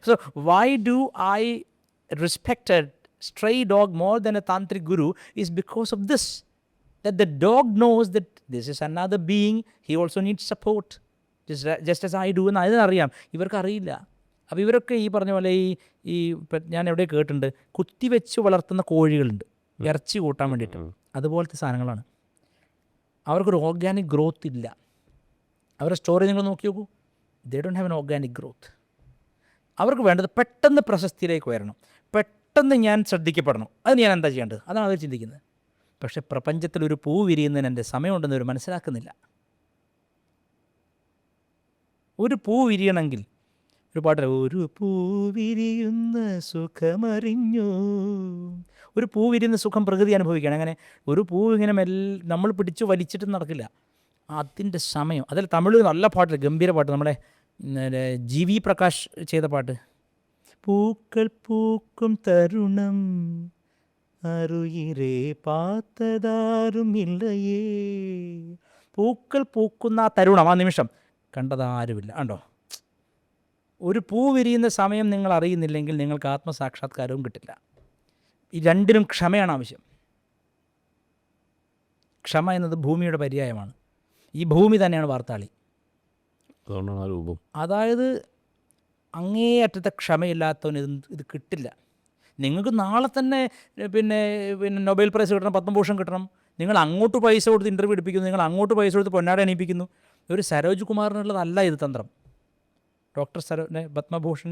So why do I respect a stray dog more than a tantric guru is because of this, that the dog knows that this is another being, he also needs support just as I do എന്ന് അതിനറിയാം. ഇവർക്കറിയില്ല. അപ്പോൾ ഇവരൊക്കെ ഈ പറഞ്ഞ പോലെ ഈ ഞാൻ എവിടെ കേട്ടിട്ടുണ്ട്, കുത്തിവെച്ച് വളർത്തുന്ന കോഴികളുണ്ട് ഇറച്ചി കൂട്ടാൻ വേണ്ടിയിട്ട്. അതുപോലത്തെ സാധനങ്ങളാണ്. അവർക്കൊരു ഓർഗാനിക് ഗ്രോത്ത് ഇല്ല. അവരുടെ സ്റ്റോറി നിങ്ങൾ നോക്കി നോക്കൂ. They don't have an organic growth. അവർക്ക് വേണ്ടത് പെട്ടെന്ന് പ്രശസ്തിയിലേക്ക് വരണം, പെട്ടെന്ന് ഞാൻ ശ്രദ്ധിക്കപ്പെടണം. അത് ഞാൻ എന്താ ചെയ്യേണ്ടത്? അതാണ് അവർ ചിന്തിക്കുന്നത്. പക്ഷേ പ്രപഞ്ചത്തിലൊരു പൂ വിരിയുന്നതിന് എൻ്റെ സമയമുണ്ടെന്ന് അവർ മനസ്സിലാക്കുന്നില്ല. ഒരു പൂ വിരിയണമെങ്കിൽ ഒരു പാട്ടല്ല, ഒരു പൂ വിരിയുന്ന സുഖമറിഞ്ഞു. ഒരു പൂ വിരിയുന്ന സുഖം പ്രകൃതി അനുഭവിക്കുകയാണ്. അങ്ങനെ ഒരു പൂ ഇങ്ങനെ നമ്മൾ പിടിച്ച് വലിച്ചിട്ട് നടക്കില്ല. അതിൻ്റെ സമയം. അതിൽ തമിഴ് നല്ല പാട്ടില്ല, ഗംഭീര പാട്ട്, നമ്മുടെ ജി.വി. പ്രകാശ് ചെയ്ത പാട്ട്. പൂക്കൾ പൂക്കും തരുണം അരുയിരേ പാത്തതാരും ഇല്ലയേ. പൂക്കൾ പൂക്കുന്ന ആ തരുണം, ആ നിമിഷം കണ്ടതാരുമില്ല. ഉണ്ടോ? ഒരു പൂ വിരിയുന്ന സമയം നിങ്ങൾ അറിയുന്നില്ലെങ്കിൽ നിങ്ങൾക്ക് ആത്മസാക്ഷാത്കാരവും കിട്ടില്ല. ഈ രണ്ടിനും ക്ഷമയാണ് ആവശ്യം. ക്ഷമ എന്നത് ഭൂമിയുടെ പര്യായമാണ്. ഈ ഭൂമി തന്നെയാണ് വാർത്താളി. അതുകൊണ്ടാണ് ആ രൂപം. അതായത് അങ്ങേയറ്റത്തെ ക്ഷമയില്ലാത്തവന് ഇത് കിട്ടില്ല. നിങ്ങൾക്ക് നാളെ തന്നെ പിന്നെ നൊബേൽ പ്രൈസ് കിട്ടണം, പത്മഭൂഷൺ കിട്ടണം. നിങ്ങൾ അങ്ങോട്ട് പൈസ കൊടുത്ത് ഇൻ്റർവ്യൂ എടുപ്പിക്കുന്നു, നിങ്ങൾ അങ്ങോട്ട് പൈസ കൊടുത്ത് പൊന്നാട അണിയിപ്പിക്കുന്നു. ഒരു സരോജ് കുമാറിനുള്ളതല്ല ഇത് തന്ത്രം. പത്മഭൂഷൺ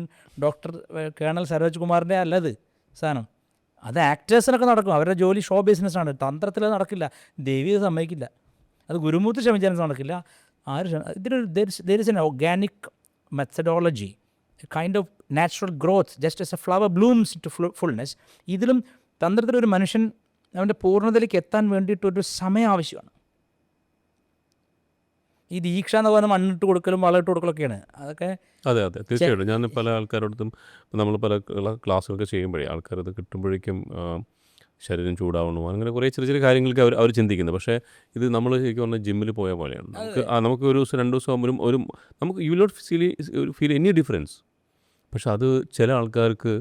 കേണൽ സരോജ് കുമാറിൻ്റെ അല്ല ഇത് സാധനം. അത് ആക്ടേഴ്സിനൊക്കെ നടക്കും, അവരുടെ ജോലി ഷോ ബിസിനസ്സാണ്. തന്ത്രത്തിൽ നടക്കില്ല. ദേവി അത് സമ്മതിക്കില്ല. അത് ഗുരുമൂർത്തി ശ്രമിച്ചാലും നടക്കില്ല. ഇതിനൊരു there is an organic methodology, kind of natural growth, just as a flower blooms to fullness. ഇതിലും തന്ത്രത്തിലൊരു മനുഷ്യൻ അവൻ്റെ പൂർണ്ണതയിലേക്ക് എത്താൻ വേണ്ടിയിട്ടൊരു സമയം ആവശ്യമാണ്. ഈ ദീക്ഷ എന്ന് പറയുന്നത് മണ്ണിട്ട് കൊടുക്കലും വളമിട്ട് കൊടുക്കലൊക്കെയാണ്. അതൊക്കെ അതെ തീർച്ചയായിട്ടും. ഞാൻ പല ആൾക്കാരോടത്തും നമ്മൾ പല ക്ലാസ്സൊക്കെ ചെയ്യുമ്പോഴേ ആൾക്കാരത് കിട്ടുമ്പോഴേക്കും ശരീരം ചൂടാവണോ അങ്ങനെ കുറേ ചെറിയ കാര്യങ്ങൾക്ക് അവർ ചിന്തിക്കുന്നത്. പക്ഷേ ഇത് നമ്മൾ ശരിക്കും പറഞ്ഞാൽ ജിമ്മിൽ പോയ പോലെയാണ്. നമുക്ക് ഒരു ദിവസം 2 ദിവസം ആകുമ്പോഴും നമുക്ക് you will not feel any difference. പക്ഷെ അത് ചില ആൾക്കാർക്ക്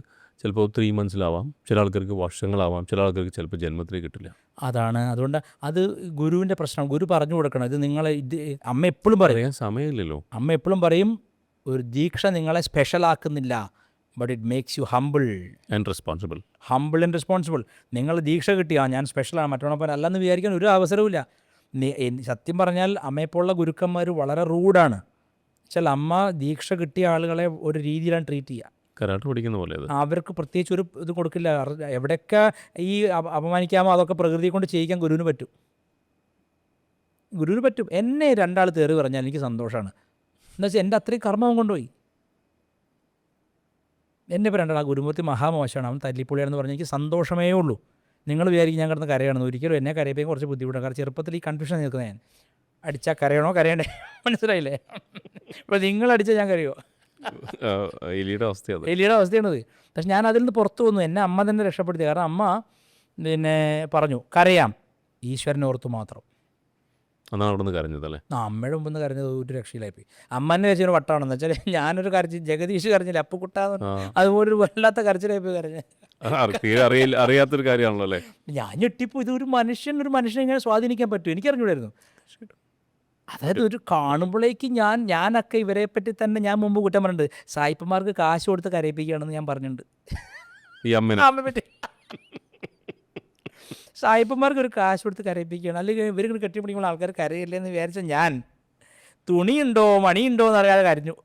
ചിലപ്പോൾ 3 മന്ത്സിലാവാം, ചില ആൾക്കാർക്ക് വർഷങ്ങളാവാം, ചില ആൾക്കാർക്ക് ചിലപ്പോൾ ജന്മത്തിൽ കിട്ടില്ല. അതാണ്. അതുകൊണ്ട് അത് ഗുരുവിൻ്റെ പ്രശ്നം. ഗുരു പറഞ്ഞു കൊടുക്കണം. ഇത് നിങ്ങളെ അമ്മ എപ്പോഴും പറയും, പറയാൻ സമയമില്ലല്ലോ. അമ്മ എപ്പോഴും പറയും, ഒരു ദീക്ഷ നിങ്ങളെ സ്പെഷ്യലാക്കുന്നില്ല, but it makes you humble and responsible. Humble and responsible. നിങ്ങൾ ദീക്ഷ കിട്ടിയാ ഞാൻ സ്പെഷ്യലാണ് മറ്റോടൊപ്പം അല്ലെന്ന് വിചാരിക്കാൻ ഒരു അവസരവുമില്ല. സത്യം പറഞ്ഞാൽ അമ്മയെപ്പോലുള്ള ഗുരുക്കന്മാർ വളരെ റൂഡാണ്. വെച്ചാൽ അമ്മ ദീക്ഷ കിട്ടിയ ആളുകളെ ഒരു രീതിയിലാണ് ട്രീറ്റ് ചെയ്യുക. കരാട്ട് പഠിക്കുന്ന പോലെ അത്. അവർക്ക് പ്രത്യേകിച്ച് ഒരു ഇത് കൊടുക്കില്ല. എവിടെയൊക്കെ ഈ അപമാനിക്കാമോ അതൊക്കെ പ്രകൃതിയെ കൊണ്ട് ചെയ്യിക്കാൻ ഗുരുവിന് പറ്റും. എന്നെ 2 ആൾ തെറി പറഞ്ഞാൽ എനിക്ക് സന്തോഷമാണ്. എന്താ വെച്ചാൽ എൻ്റെ അത്രയും കർമ്മം കൊണ്ടുപോയി. എന്നെ ഇപ്പോൾ 2 ആൾ ഗുരുമൂർത്തി മഹാമോശമാണ്, അവൻ തല്ലിപ്പൊളിയാണെന്ന് പറഞ്ഞാൽ എനിക്ക് സന്തോഷമേ ഉള്ളൂ. നിങ്ങൾ വിചാരിക്കും ഞാൻ കിടന്ന് കരയാണെന്ന്. ഒരിക്കലും എന്നെ കരയിപ്പിക്കാൻ കുറച്ച് ബുദ്ധിമുട്ടാണ്. കാരണം ചെറുപ്പത്തിൽ ഈ കൺഫ്യൂഷൻ നിൽക്കുന്നത് ഞാൻ. അടിച്ചാൽ കരയണോ കരയണ്ടേ മനസ്സിലായില്ലേ? ഇപ്പോൾ നിങ്ങളടിച്ചാൽ ഞാൻ കരയോ? എലിയുടെ അവസ്ഥയാണത്. പക്ഷെ ഞാൻ അതിൽ നിന്ന് പുറത്തു വന്നു. എന്നെ അമ്മ തന്നെ രക്ഷപ്പെടുത്തി. കാരണം അമ്മ പറഞ്ഞു കരയാം, ഈശ്വരനെ ഓർത്തു മാത്രം. അന്നാണ് അവിടെ നിന്ന് കരഞ്ഞതല്ലേ? അമ്മയുടെ മുമ്പ് നിന്ന് കരഞ്ഞത് ഒരു രക്ഷയിലായിപ്പോയി. അമ്മേനെ വെച്ചൊരു വട്ടാണെന്ന് വെച്ചാൽ ഞാനൊരു കരച്ചിൽ, ജഗദീഷ് കരഞ്ഞില്ല, അപ്പുക്കുട്ടാന്ന് അതുപോലൊരു വല്ലാത്ത കരച്ചിലായിപ്പോയി കരഞ്ഞ. അറിയാത്തൊരു കാര്യമാണല്ലോ അല്ലേ? ഞാൻ ഞെട്ടിപ്പോ. ഇത് ഒരു മനുഷ്യനെ ഇങ്ങനെ സ്വാധീനിക്കാൻ പറ്റും എനിക്കറിഞ്ഞൂടായിരുന്നു. അതായത് ഒരു കാണുമ്പോഴേക്ക് ഞാനൊക്കെ ഇവരെ പറ്റി തന്നെ ഞാൻ മുമ്പ് കുറ്റം പറഞ്ഞിട്ടുണ്ട്. സായിപ്പന്മാർക്ക് കാശ് കൊടുത്ത് കരയിപ്പിക്കുകയാണെന്ന് ഞാൻ പറഞ്ഞിട്ടുണ്ട്. അമ്മ പറ്റി സായിപ്പന്മാർക്ക് ഒരു കാശ് കൊടുത്ത് കരയിപ്പിക്കുകയാണ്. അല്ലെങ്കിൽ ഇവർ കെട്ടിപ്പിടിക്കുമ്പോൾ ആൾക്കാർ കരയില്ലേ എന്ന് വിചാരിച്ച ഞാൻ തുണിയുണ്ടോ മണിയുണ്ടോ എന്നറിയാതെ കരഞ്ഞു.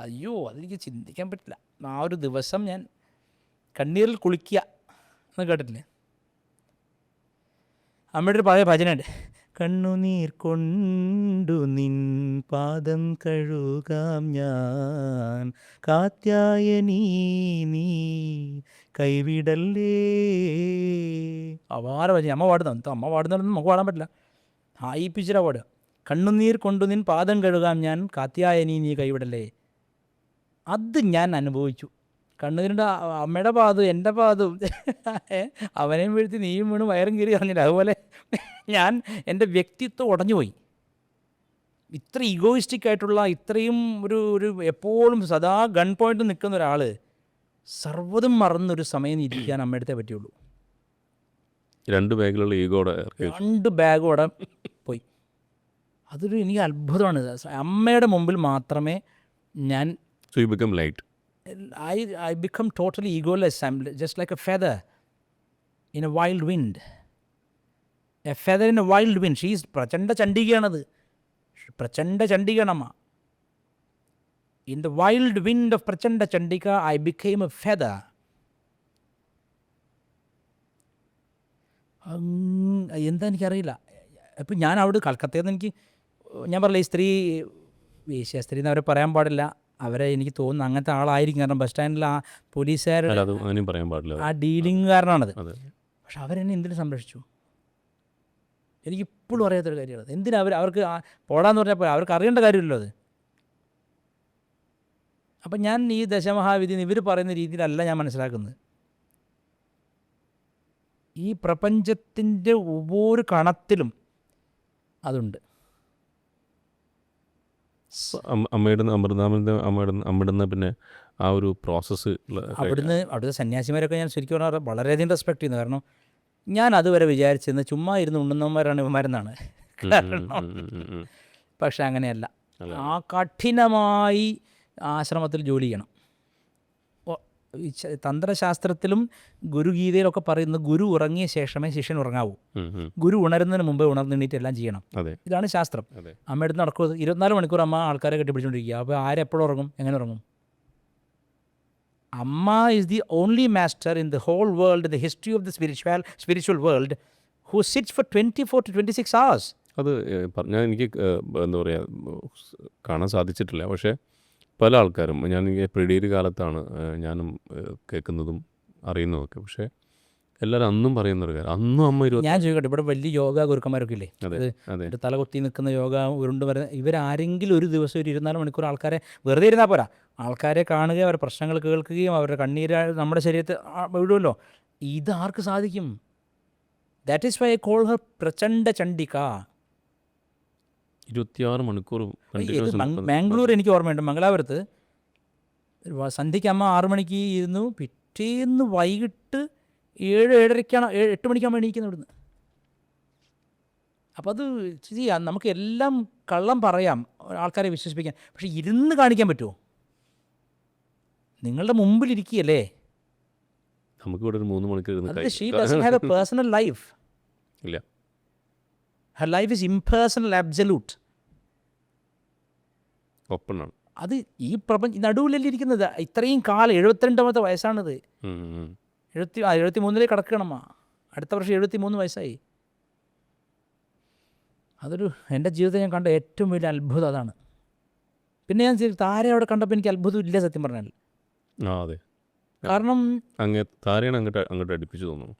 അയ്യോ, അതെനിക്ക് ചിന്തിക്കാൻ പറ്റില്ല. ആ ഒരു ദിവസം ഞാൻ കണ്ണീരിൽ കുളിക്കുക എന്ന് കേട്ടിട്ടില്ലേ? അമ്മയുടെ ഒരു പഴയ ഭജനുണ്ട്. കണ്ണുനീർ കൊണ്ടു നിൻ പാദം കഴുകാം ഞാൻ, കാത്യായനീ നീ കൈവിടല്ലേ. അപാര ഭജന. അമ്മ പാടുന്ന പാടുന്നതൊന്നും നമുക്ക് പാടാൻ പറ്റില്ല. ഹായിപ്പിച്ചിട്ടാ പാടുക. കണ്ണുനീർ കൊണ്ടു നിൻ പാദം കഴുകാം ഞാൻ, കാത്യായനീ നീ കൈവിടല്ലേ. അത് ഞാൻ അനുഭവിച്ചു. കണ്ണുനീരിൻ്റെ അമ്മയുടെ പാദവും എൻ്റെ പാദവും അവനെയും വീഴ്ത്തി നീയും വീണ് വയറും കീറി അറിഞ്ഞില്ല. അതുപോലെ എൻ്റെ വ്യക്തിത്വം ഉടഞ്ഞുപോയി. ഇത്ര ഈഗോയിസ്റ്റിക് ആയിട്ടുള്ള, ഇത്രയും ഒരു എപ്പോഴും സദാ ഗൺ പോയിന്റ് നിൽക്കുന്ന ഒരാൾ സർവ്വതും മറന്നൊരു സമയം ഇരിക്കാൻ അമ്മയടുത്തേ പറ്റുള്ളൂ. 2 ബാഗിലുള്ള ഈഗോടെ 2 ബാഗോടെ പോയി. അതൊരു എനിക്ക് അത്ഭുതമാണ്. അമ്മയുടെ മുമ്പിൽ മാത്രമേ ഞാൻ So you become light. I become totally egoless. I'm just like a feather in a wild wind. A feather in a wild wind. She is Prachanda ചണ്ഡികയാണത്. Prachanda ചണ്ഡികയാണമ്മ. In the wild wind of Prachanda Chandika I became a feather. എന്താ എനിക്കറിയില്ല. അപ്പം ഞാൻ അവിടെ കൽക്കത്തയിൽ നിന്ന് ഞാൻ പറഞ്ഞില്ല, ഈ സ്ത്രീ വേശ്യ സ്ത്രീ എന്ന് അവരെ പറയാൻ പാടില്ല. അവരെ എനിക്ക് തോന്നുന്നു അങ്ങനത്തെ ആളായിരിക്കും. കാരണം ബസ് സ്റ്റാൻഡിൽ ആ പോലീസുകാർ പറയാൻ പാടില്ല, ആ ഡീലിംഗുകാരനാണത്. പക്ഷെ അവരെന്നെ എന്തിനു സംരക്ഷിച്ചു എനിക്കിപ്പോഴും അറിയാത്തൊരു കാര്യമാണ്. എന്തിനാ അവർക്ക് പോടാന്ന് പറഞ്ഞപ്പോൾ അവർക്ക് അറിയേണ്ട കാര്യമില്ലല്ലോ അത്. അപ്പം ഞാൻ ഈ ദശമഹാവിധി ഇവർ പറയുന്ന രീതിയിലല്ല ഞാൻ മനസ്സിലാക്കുന്നത്. ഈ പ്രപഞ്ചത്തിൻ്റെ ഒவ்வொரு കണത്തിലും അതുണ്ട്. അമ്മയുടെ പിന്നെ ആ ഒരു പ്രോസസ്സ് അവിടുത്തെ സന്യാസിമാരൊക്കെ ഞാൻ ശരിക്കും പറഞ്ഞാൽ വളരെയധികം റെസ്പെക്ട് ചെയ്യുന്നു. കാരണം ഞാൻ അതുവരെ വിചാരിച്ചിരുന്നത് ചുമ്മാ ഇരുന്ന് ഉണ്ണുന്നവന്മാരാണ് ഇവന്മാരെന്നാണ്. പക്ഷെ അങ്ങനെയല്ല. ആ കഠിനമായി ആശ്രമത്തിൽ ജോലി ചെയ്യണം. തന്ത്രശാസ്ത്രത്തിലും ഗുരുഗീതയിലൊക്കെ പറയുന്നത് ഗുരു ഉറങ്ങിയ ശേഷമേ ശിഷ്യൻ ഉറങ്ങാവൂ. ഗുരു ഉണരുന്നതിന് മുമ്പേ ഉണർന്നിട്ട് എല്ലാം ചെയ്യണം. ഇതാണ് ശാസ്ത്രം. അമ്മയുടെ നടക്കുന്നത് 24 മണിക്കൂർ അമ്മ ആൾക്കാരെ കെട്ടിപ്പിടിച്ചുകൊണ്ടിരിക്കുക. അപ്പോൾ ആരെപ്പോഴും ഉറങ്ങും, എങ്ങനെ ഉറങ്ങും? Amma is the only master in the whole world, the history of the spiritual world, who sits for 24 to 26 hours. അത് ഞാൻ എനിക്ക് എന്താ പറയുക കാണാൻ സാധിച്ചിട്ടില്ല. പക്ഷേ പല ആൾക്കാരും ഞാൻ ഈ പ്രിഡിയറി കാലത്താണ് ഞാനും കേൾക്കുന്നതും അറിയുന്നതൊക്കെ. പക്ഷേ എല്ലാവരും അന്നും പറയുന്നൊരു കാര്യം, അന്നും അമ്മ ഞാൻ ചോദിക്കട്ടെ, ഇവിടെ വലിയ യോഗ ഗുരുക്കന്മാരൊക്കെ ഇല്ലേ, അതെ അതെ ഒരു തല കൊത്തി നിൽക്കുന്ന യോഗ ഉരുണ്ട് വരുന്ന, ഇവരാരെങ്കിലും ഒരു ദിവസം ഒരു 24 മണിക്കൂർ ആൾക്കാരെ വെറുതെ ഇരുന്നാൽ പോരാ, ആൾക്കാരെ കാണുകയും അവരുടെ പ്രശ്നങ്ങൾ കേൾക്കുകയും അവരുടെ കണ്ണീര് നമ്മുടെ ശരീരത്തിൽ വീഴുമല്ലോ. ഇത് ആർക്ക് സാധിക്കും? That is why I call her Prachanda Chandika. 26 മണിക്കൂർ ബാംഗ്ലൂർ എനിക്ക് ഓർമ്മയുണ്ട്, മംഗലാപുരത്ത് സന്ധ്യയ്ക്ക് അമ്മ 6 മണിക്ക് ഇരുന്നു, പിറ്റേന്ന് വൈകിട്ട് 7-7:30 8 മണിക്കാണ് എണീക്കുന്നത് ഇവിടുന്ന്. അപ്പോൾ അത് ചെയ്യാം, നമുക്ക് എല്ലാം കള്ളം പറയാം ആൾക്കാരെ വിശ്വസിപ്പിക്കാൻ, പക്ഷെ ഇരുന്ന് കാണിക്കാൻ പറ്റുമോ? നിങ്ങളുടെ മുമ്പിലിരിക്കുകയല്ലേ. നമുക്ക് ഇവിടെ ഒരു 3 മണിക്കൂർ ഇരുന്ന് she doesn't have a personal life. ഇല്ല, her life is impersonal, absolute. ഓപ്പണാണ് അത് ഈ നടുവിലല്ലേ ഇരിക്കുന്നത്. ഇത്രയും കാലം 72 വയസ്സാണിത്. 73 കടക്കണമ്മ, അടുത്ത വർഷം 73 വയസ്സായി. അതൊരു എൻ്റെ ജീവിതത്തിൽ ഞാൻ കണ്ട ഏറ്റവും വലിയ അത്ഭുതം അതാണ്. പിന്നെ ഞാൻ താര അവിടെ കണ്ടപ്പോൾ എനിക്ക് അത്ഭുതം ഇല്ല സത്യം പറഞ്ഞാൽ. അതെ, കാരണം താരയാണ് അങ്ങോട്ട് അടുപ്പിച്ച് തോന്നുന്നു.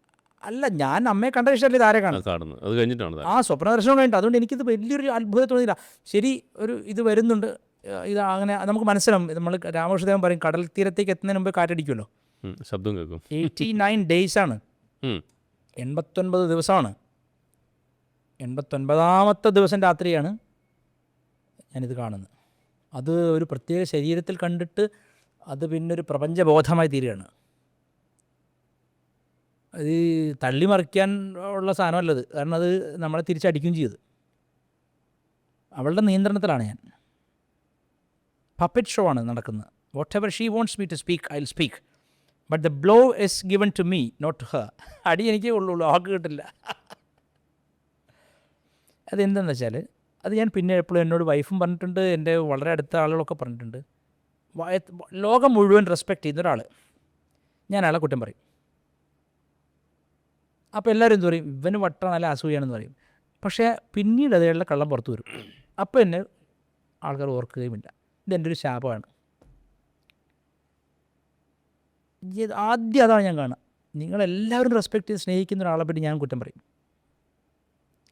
അല്ല, ഞാൻ അമ്മയെ കണ്ട ഇഷ്ടമല്ലേ താര കാണുന്നത്, അത് കഴിഞ്ഞിട്ടാണ് സ്വപ്ന ദർശനം കഴിഞ്ഞിട്ട്. അതുകൊണ്ട് എനിക്കിത് വലിയൊരു അത്ഭുതം തോന്നിയില്ല. ശരി, ഒരു ഇത് വരുന്നുണ്ട്, ഇത് അങ്ങനെ നമുക്ക് മനസ്സിലാവും. നമ്മൾ രാമകൃഷ്ണദേവൻ പറയും കടൽ തീരത്തേക്ക് എത്തുന്നതിന് മുമ്പ് കാറ്റടിക്കുമല്ലോ. ശബ്ദം കേൾക്കും. 89 ഡേയ്സാണ്, 89 ദിവസമാണ്. 89ാമത്തെ ദിവസം രാത്രിയാണ് ഞാനിത് കാണുന്നത്. അത് ഒരു പ്രത്യേക ശരീരത്തിൽ കണ്ടിട്ട് അത് പിന്നൊരു പ്രപഞ്ചബോധമായി തീരുകയാണ്. അത് തള്ളിമറിക്കാൻ ഉള്ള സാധനമല്ലത്, കാരണം അത് നമ്മളെ തിരിച്ചടിക്കുകയും ചെയ്ത്. അവളുടെ നിയന്ത്രണത്തിലാണ് ഞാൻ. പപ്പറ്റ് ഷോ ആണ് നടക്കുന്നത്. Whatever she wants me to speak I will speak, but the blow is given to me, not to her. അടി എനിക്കേ ഉള്ളൂ, ആൾക്ക് കിട്ടില്ല. അതെന്താണെന്ന് വെച്ചാൽ, അത് ഞാൻ പിന്നെ എപ്പോഴും എന്നോട് വൈഫും പറഞ്ഞിട്ടുണ്ട്, എൻ്റെ വളരെ അടുത്ത ആളുകളൊക്കെ പറഞ്ഞിട്ടുണ്ട്. ലോകം മുഴുവൻ റെസ്പെക്റ്റ് ചെയ്യുന്ന ഒരാൾ, ഞാൻ അയാളെ കുറ്റം പറയും. അപ്പോൾ എല്ലാവരും എന്ത് പറയും, ഇവന് വട്ട നല്ല അസൂയാണെന്ന് പറയും. പക്ഷേ പിന്നീട് അതേയുള്ള കള്ളം പുറത്തു വരും. അപ്പോൾ എന്നെ ആൾക്കാർ ഓർക്കുകയുമില്ല. ഇതെൻ്റെ ഒരു ശാപമാണ്. ആദ്യം അതാണ് ഞാൻ കാണുക. നിങ്ങളെല്ലാവരും റെസ്പെക്റ്റ് ചെയ്ത് സ്നേഹിക്കുന്ന ഒരാളെ പറ്റി ഞാൻ കുറ്റം പറയും.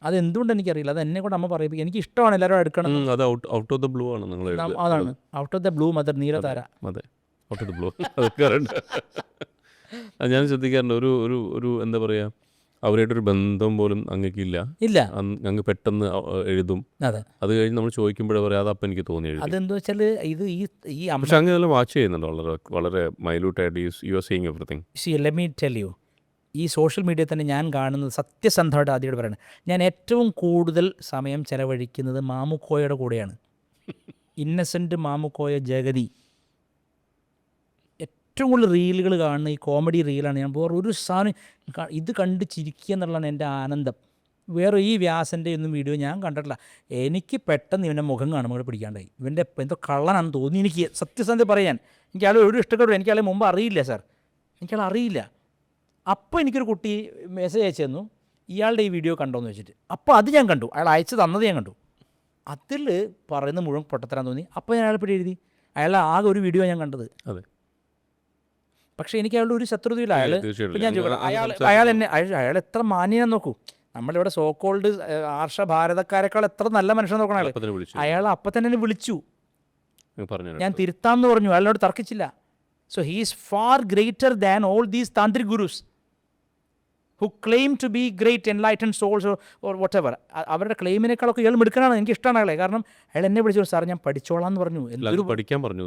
അതെന്തുകൊണ്ട് എനിക്കറിയില്ല, അത് എന്നെ കൊണ്ട് അമ്മ പറയിപ്പിക്കും. എനിക്ക് ഇഷ്ടമാണ് എല്ലാവരും എടുക്കണം. അത് ഔട്ട് ഓഫ് ദ ബ്ലൂ ആണ് നിങ്ങൾ. അതാണ് out of the blue mother നീലതാര. അതെ, ഔട്ട് ഓഫ് ദ ബ്ലൂ. ഞാൻ ശ്രദ്ധിക്കാറുണ്ട്, ഒരു എന്താ പറയുക, അവരായിട്ടൊരു ബന്ധം പോലും അങ്ങക്കില്ല. അങ്ങ് പെട്ടെന്ന് എഴുതും. അതെ, അത് കഴിഞ്ഞ് നമ്മൾ ചോദിക്കുമ്പോഴേ പറയാം അതപ്പം എനിക്ക് തോന്നി എഴുതി. അതെന്താ വെച്ചാൽ ഇത് ഈ പക്ഷെ അങ്ങ് അതെല്ലാം വാച്ച് ചെയ്യുന്നുണ്ട് വളരെ വളരെ മൈന്യൂട്ടായിട്ട്. You are seeing everything. Let me tell you, ഈ സോഷ്യൽ മീഡിയ തന്നെ ഞാൻ കാണുന്നത് സത്യസന്ധമായിട്ട് ആദ്യമായിട്ട് പറയുന്നത്, ഞാൻ ഏറ്റവും കൂടുതൽ സമയം ചെലവഴിക്കുന്നത് മാമുക്കോയുടെ കൂടെയാണ്. ഇന്നസെൻറ്റ് മാമുക്കോയ, ജഗതി, ഏറ്റവും കൂടുതൽ റീലുകൾ കാണുന്ന ഈ കോമഡി റീലാണ്. ഞാൻ വേറെ ഒരു സാധനം ഇത് കണ്ട് ചിരിക്കുക എന്നുള്ളതാണ് എൻ്റെ ആനന്ദം. വേറെ ഈ വ്യാസൻ്റെ ഒന്നും വീഡിയോ ഞാൻ കണ്ടിട്ടില്ല. എനിക്ക് പെട്ടെന്ന് ഇവൻ്റെ മുഖം കാണുമ്പോൾ പിടിക്കാണ്ടായി. ഇവൻ്റെ എന്തോ കള്ളനാണെന്ന് തോന്നി എനിക്ക്, സത്യസന്ധത പറയാൻ. എനിക്കയാൾ ഒരു ഇഷ്ടപ്പെട്ടു, എനിക്കയാളെ മുമ്പ് അറിയില്ല സാർ, എനിക്കയാൾ അറിയില്ല. അപ്പോൾ എനിക്കൊരു കുട്ടി മെസ്സേജ് അയച്ചു തന്നു, ഇയാളുടെ ഈ വീഡിയോ കണ്ടോയെന്ന് വെച്ചിട്ട്. അപ്പോൾ അത് ഞാൻ കണ്ടു, അയാൾ അയച്ചു തന്നത് ഞാൻ കണ്ടു. അതിൽ പറയുന്ന മുഴുവൻ പൊട്ടത്തരാൻ തോന്നി. അപ്പോൾ ഞാൻ അയാളെപ്പറ്റി എഴുതി. അയാളുടെ ആകെ ഒരു വീഡിയോ ഞാൻ കണ്ടത്. അതെ, പക്ഷേ എനിക്ക് അയാളുടെ ഒരു ശത്രുതയില്ല. ഞാൻ ചോദിക്കണം, അയാൾ എത്ര മാന്യനെന്ന് നോക്കൂ. നമ്മളിവിടെ സോ കോൾഡ് ആർഷഭാരതക്കാരെക്കാൾ എത്ര നല്ല മനുഷ്യൻ നോക്കണം. അയാൾ അപ്പം തന്നെ എന്നെ വിളിച്ചു, ഞാൻ തിരുത്താമെന്ന് പറഞ്ഞു. അയാളോട് തർക്കിച്ചില്ല. So he is far greater than all these tantric gurus who claim to be great enlightened souls or whatever. അവരുടെ ക്ലെയിമിനേക്കാളൊക്കെ ഇയാൾ മിടുക്കനാണ്. എനിക്ക് ഇഷ്ടമാണ് അയാളെ. കാരണം അയാൾ എന്നെ വിളിച്ചു, സാർ ഞാൻ പഠിച്ചോളാം എന്ന് പറഞ്ഞു. പഠിക്കാൻ പറഞ്ഞു.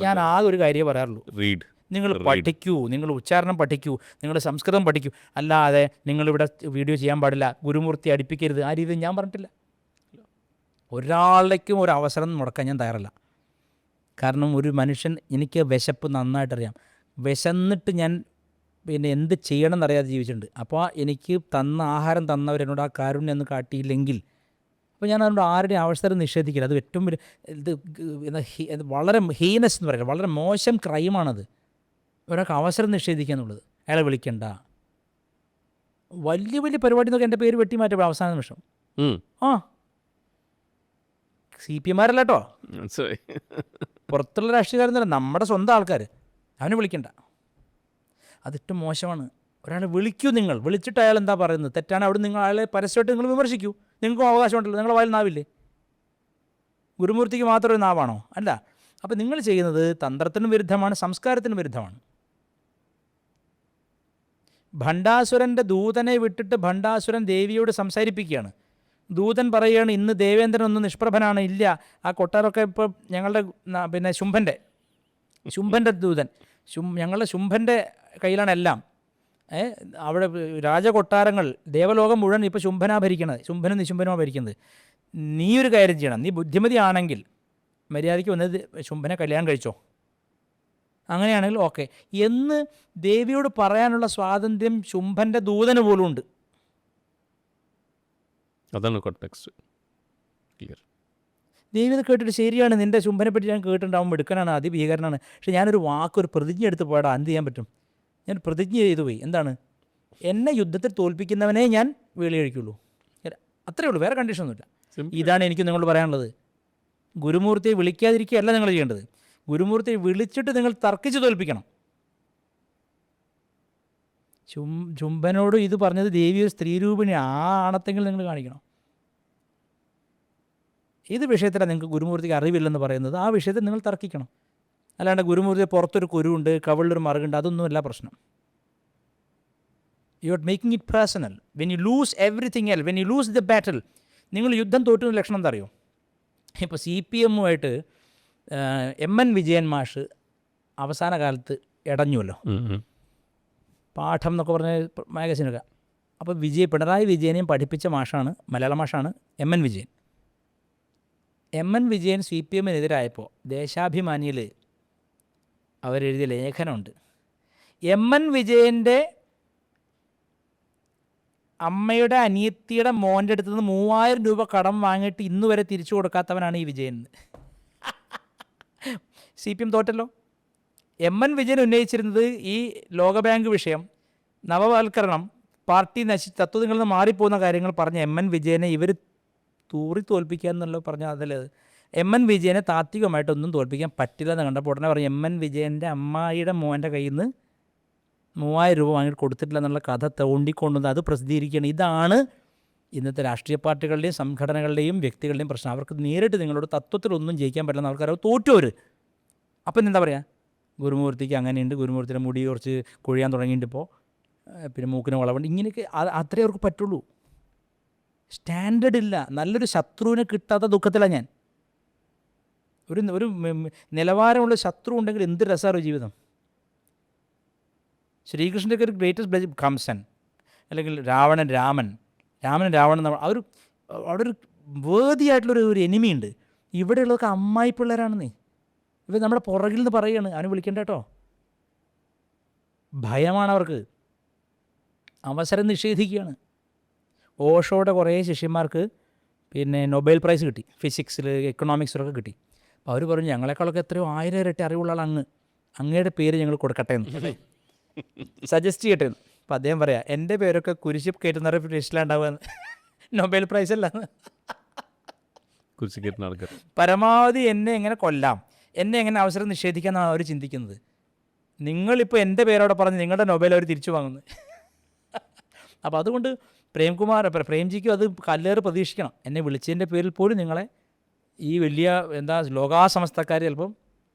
ഞാൻ ആകെ ഒരു കാര്യമേ പറയാറുള്ളൂ, റീഡ്. നിങ്ങൾ പഠിക്കൂ, നിങ്ങൾ ഉച്ചാരണം പഠിക്കൂ, നിങ്ങൾ സംസ്കൃതം പഠിക്കൂ, അല്ലാതെ നിങ്ങളിവിടെ വീഡിയോ ചെയ്യാൻ പാടില്ല, ഗുരുമൂർത്തി അടുപ്പിക്കരുത്, ആ രീതിയിൽ ഞാൻ പറഞ്ഞിട്ടില്ല. ഒരാളേക്കും ഒരു അവസരം മുടക്കാൻ ഞാൻ തയ്യാറല്ല. കാരണം ഒരു മനുഷ്യൻ, എനിക്ക് വിശപ്പ് നന്നായിട്ടറിയാം. വിശന്നിട്ട് ഞാൻ പിന്നെ എന്ത് ചെയ്യണം എന്നറിയാതെ ജീവിച്ചിട്ടുണ്ട്. അപ്പോൾ എനിക്ക് തന്ന ആഹാരം തന്നവരെന്നോട് ആ കാരുണ്യം ഒന്ന് കാട്ടിയില്ലെങ്കിൽ, അപ്പോൾ ഞാൻ അതുകൊണ്ട് ആരുടെയും അവസരം നിഷേധിക്കില്ല. അത് ഏറ്റവും വലിയ ഇത് വളരെ ഹീനസ് എന്ന് പറയുന്നത്, വളരെ മോശം ക്രൈമാണത്, ഒരാൾക്ക് അവസരം നിഷേധിക്കുക എന്നുള്ളത്. അയാളെ വിളിക്കണ്ട, വലിയ വലിയ പരിപാടി എന്നൊക്കെ എൻ്റെ പേര് വെട്ടി മാറ്റപ്പോൾ അവസാന നിമിഷം. ഉം. ആ CPM കേട്ടോ, മനസ്സിലായി. പുറത്തുള്ള രാഷ്ട്രീയക്കാരെന്നല്ല, നമ്മുടെ സ്വന്തം ആൾക്കാർ. അവനെ വിളിക്കണ്ട, അതിട്ട് മോശമാണ്. ഒരാളെ വിളിക്കൂ, നിങ്ങൾ വിളിച്ചിട്ട് അയാൾ എന്താ പറയുന്നത് തെറ്റാണ്, അവിടെ നിങ്ങൾ അയാളെ പരസ്യമായിട്ട് നിങ്ങൾ വിമർശിക്കൂ. നിങ്ങൾക്കും അവകാശമുണ്ടല്ലോ, നിങ്ങളുടെ വായിൽ നാവില്ലേ? ഗുരുമൂർത്തിക്ക് മാത്രം ഒരു നാവാണോ? അല്ല. അപ്പോൾ നിങ്ങൾ ചെയ്യുന്നത് തന്ത്രത്തിനും വിരുദ്ധമാണ്, സംസ്കാരത്തിനും വിരുദ്ധമാണ്. ഭണ്ഡാസുരൻ്റെ ദൂതനെ വിട്ടിട്ട് ഭണ്ഡാസുരൻ ദേവിയോട് സംസാരിപ്പിക്കുകയാണ്. ദൂതൻ പറയുകയാണ്, ഇന്ന് ദേവേന്ദ്രൻ ഒന്ന് നിഷ്പ്രഭനാണ്, ഇല്ല ആ കൊട്ടാരമൊക്കെ ഇപ്പോൾ ഞങ്ങളുടെ പിന്നെ ശുംഭൻ്റെ ദൂതൻ ഞങ്ങളുടെ ശുംഭൻ്റെ കയ്യിലാണ് എല്ലാം. അവിടെ രാജകൊട്ടാരങ്ങൾ ദേവലോകം മുഴുവൻ ഇപ്പോൾ ശുംഭനാ ഭരിക്കണത്, ശുംഭനും നിശുംഭനുമാണ് ഭരിക്കുന്നത്. നീ ഒരു കാര്യം ചെയ്യണം, നീ ബുദ്ധിമതി ആണെങ്കിൽ മര്യാദയ്ക്ക് വന്നത് ശുംഭനെ കല്യാണം കഴിച്ചോ, അങ്ങനെയാണെങ്കിൽ ഓക്കെ എന്ന് ദേവിയോട് പറയാനുള്ള സ്വാതന്ത്ര്യം ശുംഭൻ്റെ ദൂതന് പോലും ഉണ്ട്. അതാണ് കോണ്ടെക്സ്റ്റ്. ക്ലിയർ. ദേവി ഇത് കേട്ടിട്ട് ശരിയാണ്, നിൻ്റെ ശുംഭനെ പറ്റി ഞാൻ കേട്ടിട്ടുണ്ടാവും, മിടുക്കനാണ്, അതിഭീകരനാണ്, പക്ഷേ ഞാനൊരു വാക്കൊരു പ്രതിജ്ഞ എടുത്ത് പോയടാ, എന്ത് ചെയ്യാൻ പറ്റും? ഞാൻ പ്രതിജ്ഞ ചെയ്തു പോയി. എന്താണ്? എന്നെ യുദ്ധത്തിൽ തോൽപ്പിക്കുന്നവനെ ഞാൻ വേളി കഴിക്കുള്ളൂ. അത്രയേ ഉള്ളൂ, വേറെ കണ്ടീഷനൊന്നുമില്ല. ഇതാണ് എനിക്ക് നിങ്ങളോട് പറയാനുള്ളത്. ഗുരുമൂർത്തിയെ വിളിക്കാതിരിക്കുകയല്ല നിങ്ങൾ ചെയ്യേണ്ടത്, ഗുരുമൂർത്തിയെ വിളിച്ചിട്ട് നിങ്ങൾ തർക്കിച്ച് തോൽപ്പിക്കണം. ശുംഭനോട് ഇത് പറഞ്ഞത് ദേവി ഒരു സ്ത്രീരൂപിണി, ആ ആണത്തെങ്കിലും നിങ്ങൾ കാണിക്കണം. ഏത് വിഷയത്തിലാണ് നിങ്ങൾക്ക് ഗുരുമൂർത്തിക്ക് അറിവില്ലെന്ന് പറയുന്നത്, ആ വിഷയത്തിൽ നിങ്ങൾ തർക്കിക്കണം. അല്ലാണ്ട് ഗുരുമൂർത്തി പുറത്തൊരു കുരുവുണ്ട്, കവിളിലൊരു മറുകുണ്ട്, അതൊന്നുമല്ല പ്രശ്നം. You are making it personal. When you lose everything L, when you lose the battle, നിങ്ങൾ യുദ്ധം തോറ്റുന്ന ലക്ഷണം എന്താ അറിയോ? ഇപ്പോൾ CPM-ഉമായിട്ട് MN വിജയൻ മാഷ് അവസാന കാലത്ത് ഇടഞ്ഞുവല്ലോ, പാഠം എന്നൊക്കെ പറഞ്ഞ മാഗസിനൊക്കെ. അപ്പോൾ പിണറായി വിജയനെയും പഠിപ്പിച്ച മാഷാണ്, മലയാള മാഷാണ് MN Vijayan. MN Vijayan CPM-നെതിരായപ്പോൾ ദേശാഭിമാനിയിൽ അവരെഴുതിയ ലേഖനമുണ്ട്. MN വിജയൻ്റെ അമ്മയുടെ അനിയത്തിയുടെ മോൻ്റെ അടുത്ത് നിന്ന് 3000 രൂപ കടം വാങ്ങിയിട്ട് ഇന്ന് വരെ തിരിച്ചു കൊടുക്കാത്തവനാണ് ഈ വിജയൻ. CPM തോറ്റല്ലോ. MN വിജയൻ ഉന്നയിച്ചിരുന്നത് ഈ ലോകബാങ്ക് വിഷയം, നവവൽക്കരണം, പാർട്ടി തത്വങ്ങളിൽ നിന്ന് മാറിപ്പോകുന്ന കാര്യങ്ങൾ പറഞ്ഞ MN വിജയനെ ഇവർ തൂറി തോൽപ്പിക്കുക എന്നല്ലോ പറഞ്ഞാൽ അതല്ലേ. MN വിജയനെ താത്വികമായിട്ടൊന്നും തോൽപ്പിക്കാൻ പറ്റില്ല എന്ന് കണ്ടപ്പോൾ ഉടനെ പറഞ്ഞു MN വിജയൻ്റെ അമ്മായിയുടെ മോൻ്റെ കയ്യിൽ നിന്ന് 3000 രൂപ വാങ്ങിയിട്ട് കൊടുത്തിട്ടില്ല എന്നുള്ള കഥ തോണ്ടിക്കൊണ്ടുവന്ന് അത് പ്രസിദ്ധീകരിക്കുകയാണ്. ഇതാണ് ഇന്നത്തെ രാഷ്ട്രീയ പാർട്ടികളുടെയും സംഘടനകളുടെയും വ്യക്തികളുടെയും പ്രശ്നം. അവർക്ക് നേരിട്ട് നിങ്ങളോട് തത്വത്തിലൊന്നും ജയിക്കാൻ പറ്റുന്ന ആൾക്കാർ തോറ്റവർ. അപ്പം എന്താ പറയുക, ഗുരുമൂർത്തിക്ക് അങ്ങനെയുണ്ട്, ഗുരുമൂർത്തിയുടെ മുടി കുറച്ച് കൊഴിയാൻ തുടങ്ങിയിട്ട് ഇപ്പോൾ, പിന്നെ മൂക്കിന് വളവുണ്ട്, ഇങ്ങനെയൊക്കെ അത്രേ അവർക്ക് പറ്റുള്ളൂ. സ്റ്റാൻഡേർഡ് ഇല്ല. നല്ലൊരു ശത്രുവിനെ കിട്ടാത്ത ദുഃഖത്തിലാണ് ഞാൻ. ഒരു നിലവാരമുള്ള ശത്രു ഉണ്ടെങ്കിൽ എന്ത് രസമാണ് ജീവിതം. ശ്രീകൃഷ്ണൻ്റെ ഒരു ഗ്രേറ്റസ്റ്റ് കംസൻ, അല്ലെങ്കിൽ രാവണൻ അവിടെ ഒരു വേദിയായിട്ടുള്ളൊരു എനിമിയുണ്ട്. ഇവിടെയുള്ളതൊക്കെ അമ്മായി പിള്ളേരാണെന്നേ. ഇവർ നമ്മുടെ പുറകിൽ നിന്ന് പറയുകയാണ്, അവനെ വിളിക്കണ്ട കേട്ടോ. ഭയമാണ് അവർക്ക്, അവസരം നിഷേധിക്കുകയാണ്. ഓഷോയുടെ കുറേ ശിഷ്യന്മാർക്ക് പിന്നെ നൊബേൽ പ്രൈസ് കിട്ടി, ഫിസിക്സിൽ എക്കണോമിക്സിലൊക്കെ കിട്ടി. അപ്പോൾ അവർ പറഞ്ഞു ഞങ്ങളെക്കാളൊക്കെ എത്രയോ 1000 ഇരട്ടി അറിവുള്ള ആൾ അങ്ങയുടെ പേര് ഞങ്ങൾ കൊടുക്കട്ടെ എന്ന് സജസ്റ്റ് ചെയ്യട്ടെ എന്ന്. അപ്പോൾ അദ്ദേഹം പറയാം, എൻ്റെ പേരൊക്കെ കുരിശ് കയറ്റുന്നവരുടെ ലിസ്റ്റിലുണ്ടാവുക, നൊബേൽ പ്രൈസ് അല്ല. പരമാവധി എന്നെ എങ്ങനെ കൊല്ലാം, എന്നെ എങ്ങനെ അവസരം നിഷേധിക്കാമെന്നാണ് അവർ ചിന്തിക്കുന്നത്. നിങ്ങളിപ്പോൾ എൻ്റെ പേരോടെ പറഞ്ഞ് നിങ്ങളുടെ നൊബേൽ അവർ തിരിച്ചു വാങ്ങുന്നത്. അപ്പോൾ അതുകൊണ്ട് പ്രേംജിക്കും അത് കല്ലേറ് പ്രതീക്ഷിക്കണം. എന്നെ വിളിച്ചതിൻ്റെ പേരിൽ പോലും നിങ്ങളെ ഈ വലിയ ലോകാസമസ്തക്കാർ ചിലപ്പം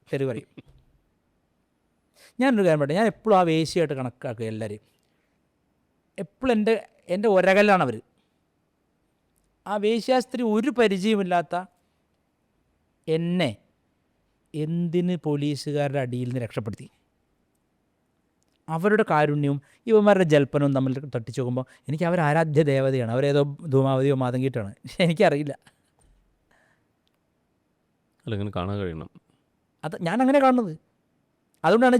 തെറി പറയും. ഞാനൊരു കാര്യം പറയട്ടെ, ഞാൻ എപ്പോഴും ആ വേശ്യയായിട്ട് കണക്കാക്കുക എല്ലാവരെയും. എപ്പോഴും എൻ്റെ ഒരകലാണ് അവർ. ആ വേശ്യാസ്ത്രീ ഒരു പരിചയമില്ലാത്ത എന്നെ എന്തിന് പോലീസുകാരുടെ അടിയിൽ നിന്ന് രക്ഷപ്പെടുത്തി? അവരുടെ കാരുണ്യവും ഇവന്മാരുടെ ജൽപ്പനവും തമ്മിൽ തട്ടിച്ചു നോക്കുമ്പോൾ എനിക്ക് അവർ ആരാധ്യ ദേവതയാണ്, അവരേതോ ധൂമാവതിയോ മാതങ്കിയിട്ടാണ്, എനിക്കറിയില്ല. അല്ലെങ്കിൽ കാണാൻ കഴിയണം. അത് ഞാൻ അങ്ങനെ കാണുന്നത്. അതുകൊണ്ടാണ്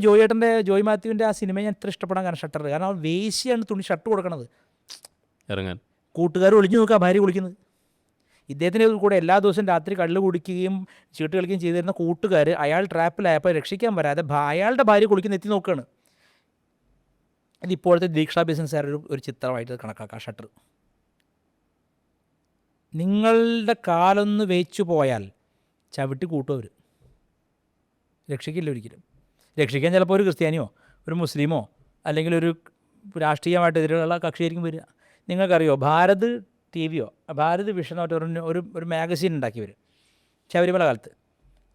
ജോയ് മാത്യുവിൻ്റെ ആ സിനിമ ഞാൻ ഇത്ര ഇഷ്ടപ്പെടാൻ കാരണം ഷട്ടർ. കാരണം അവർ വേശ്യയാണ് ഷർട്ട് കൊടുക്കണത്. ഇറങ്ങാൻ കൂട്ടുകാർ ഒളിഞ്ഞു നോക്കുക ഭാര്യ കുളിക്കുന്നത്. ഇദ്ദേഹത്തിൻ്റെ കൂടെ എല്ലാ ദിവസവും രാത്രി കള്ള് കുടിക്കുകയും ചീട്ട് കളിക്കുകയും ചെയ്തിരുന്ന കൂട്ടുകാർ അയാൾ ട്രാപ്പിലായപ്പോൾ രക്ഷിക്കാൻ വരാതെ അയാളുടെ ഭാര്യ കുളിക്കുന്ന എത്തി നോക്കുകയാണ്. ഇത് ഇപ്പോഴത്തെ ദീക്ഷാ ബിസിനസ്സുകാർ ഒരു ചിത്രമായിട്ട് കണക്കാക്കാം. ഷട്ടർ നിങ്ങളുടെ കാലൊന്ന് വേച്ചു പോയാൽ ചവിട്ടി കൂട്ടും അവർ, രക്ഷിക്കില്ല ഒരിക്കലും. രക്ഷിക്കാൻ ചിലപ്പോൾ ഒരു ക്രിസ്ത്യാനിയോ ഒരു മുസ്ലിമോ അല്ലെങ്കിൽ ഒരു രാഷ്ട്രീയമായിട്ട് എതിരുള്ള കക്ഷിയായിരിക്കും വരിക. നിങ്ങൾക്കറിയോ ഭാരത് TV ഭാരത് വിഷനോ ഒരു മാഗസീൻ ഉണ്ടാക്കി വരും ശബരിമല കാലത്ത്.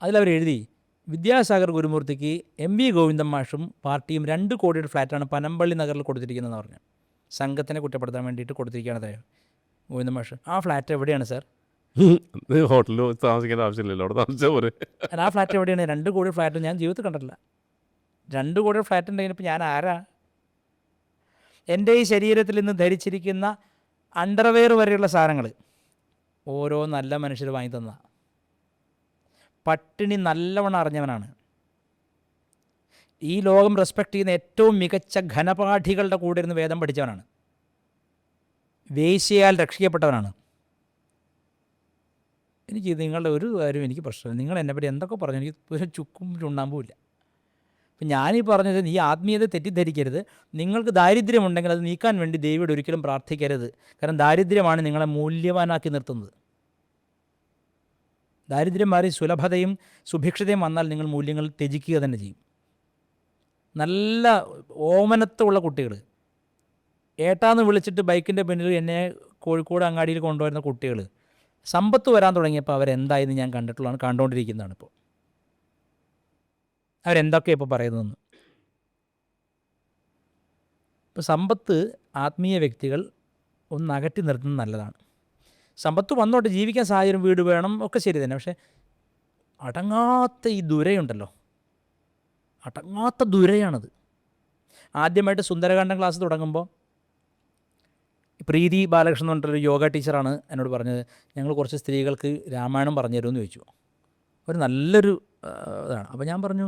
അതിലവർ എഴുതി വിദ്യാസാഗർ ഗുരുമൂർത്തിക്ക് MV ഗോവിന്ദൻ മാഷും പാർട്ടിയും 2 കോടിയുടെ ഫ്ലാറ്റാണ് പനമ്പള്ളി നഗറിൽ കൊടുത്തിരിക്കുന്നതെന്ന് പറഞ്ഞു. സംഘത്തിനെ കുറ്റപ്പെടുത്താൻ വേണ്ടിയിട്ട് കൊടുത്തിരിക്കുകയാണ് ഗോവിന്ദൻ മാഷ്. ആ ഫ്ലാറ്റ് എവിടെയാണ് സാർ? ഹോട്ടലിൽ താമസിക്കേണ്ട ആവശ്യമില്ലല്ലോ, അവിടെ താമസിച്ചാൽ പോരെ. ആ ഫ്ലാറ്റ് എവിടെയാണ്? 2 കോടി ഫ്ലാറ്റ് ഞാൻ ജീവിതത്തിൽ കണ്ടിട്ടില്ല. 2 കോടി ഫ്ലാറ്റ് ഉണ്ടെങ്കിൽ ഇപ്പോൾ ഞാൻ ആരാ? എൻ്റെ ഈ ശരീരത്തിൽ ഇന്ന് ധരിച്ചിരിക്കുന്ന അണ്ടർവെയർ വരെയുള്ള സാധനങ്ങൾ ഓരോ നല്ല മനുഷ്യർ വാങ്ങി തന്ന. പട്ടിണി നല്ലവണ്ണം അറിഞ്ഞവനാണ്. ഈ ലോകം റെസ്പെക്റ്റ് ചെയ്യുന്ന ഏറ്റവും മികച്ച ഘനപാഠികളുടെ കൂടെ ഇരുന്ന് വേദം പഠിച്ചവനാണ്. വേശ്യയാൽ രക്ഷിക്കപ്പെട്ടവനാണ്. എനിക്ക് നിങ്ങളുടെ ഒരു കാര്യം എനിക്ക് പ്രശ്നമില്ല. നിങ്ങൾ എന്നെപ്പറ്റി എന്തൊക്കെ പറഞ്ഞു എനിക്ക് ഒരു ചുക്കും ചുണ്ണാമ്പുമില്ല. അപ്പം ഞാനീ പറഞ്ഞത് ഈ ആത്മീയത തെറ്റിദ്ധരിക്കരുത്. നിങ്ങൾക്ക് ദാരിദ്ര്യമുണ്ടെങ്കിൽ അത് നീക്കാൻ വേണ്ടി ദൈവയോട് ഒരിക്കലും പ്രാർത്ഥിക്കരുത്. കാരണം ദാരിദ്ര്യമാണ് നിങ്ങളെ മൂല്യവാനാക്കി നിർത്തുന്നത്. ദാരിദ്ര്യം മാറി സുലഭതയും സുഭിക്ഷതയും വന്നാൽ നിങ്ങൾ മൂല്യങ്ങൾ ത്യജിക്കുക തന്നെ ചെയ്യും. നല്ല ഓമനത്വമുള്ള കുട്ടികൾ, ഏട്ടാന്ന് വിളിച്ചിട്ട് ബൈക്കിൻ്റെ പിന്നിൽ എന്നെ കോഴിക്കോട് അങ്ങാടിയിൽ കൊണ്ടുവരുന്ന കുട്ടികൾ സമ്പത്ത് വരാൻ തുടങ്ങിയപ്പോൾ അവരെന്തായെന്ന് ഞാൻ കണ്ടുകൊണ്ടിരിക്കുന്നതാണ്. ഇപ്പോൾ അവരെന്തൊക്കെയാണ് ഇപ്പോൾ പറയുന്നതെന്ന്. ഇപ്പോൾ സമ്പത്ത് ആത്മീയ വ്യക്തികൾ ഒന്ന് അകറ്റി നിർത്തുന്നത് നല്ലതാണ്. സമ്പത്ത് വന്നോട്ട് ജീവിക്കാൻ സാഹചര്യം, വീട് വേണം, ഒക്കെ ശരി തന്നെ. പക്ഷേ അടങ്ങാത്ത ഈ ദുരയുണ്ടല്ലോ, അടങ്ങാത്ത ദുരയാണത്. ആദ്യമായിട്ട് സുന്ദരകാന്ഡം ക്ലാസ് തുടങ്ങുമ്പോൾ പ്രീതി ബാലകൃഷ്ണൻ എന്ന് പറഞ്ഞിട്ടൊരു യോഗ ടീച്ചറാണ് എന്നോട് പറഞ്ഞത്, ഞങ്ങൾ കുറച്ച് സ്ത്രീകൾക്ക് രാമായണം പറഞ്ഞു തരുമെന്ന് ചോദിച്ചു. ഒരു നല്ലൊരു ഇതാണ്. അപ്പോൾ ഞാൻ പറഞ്ഞു,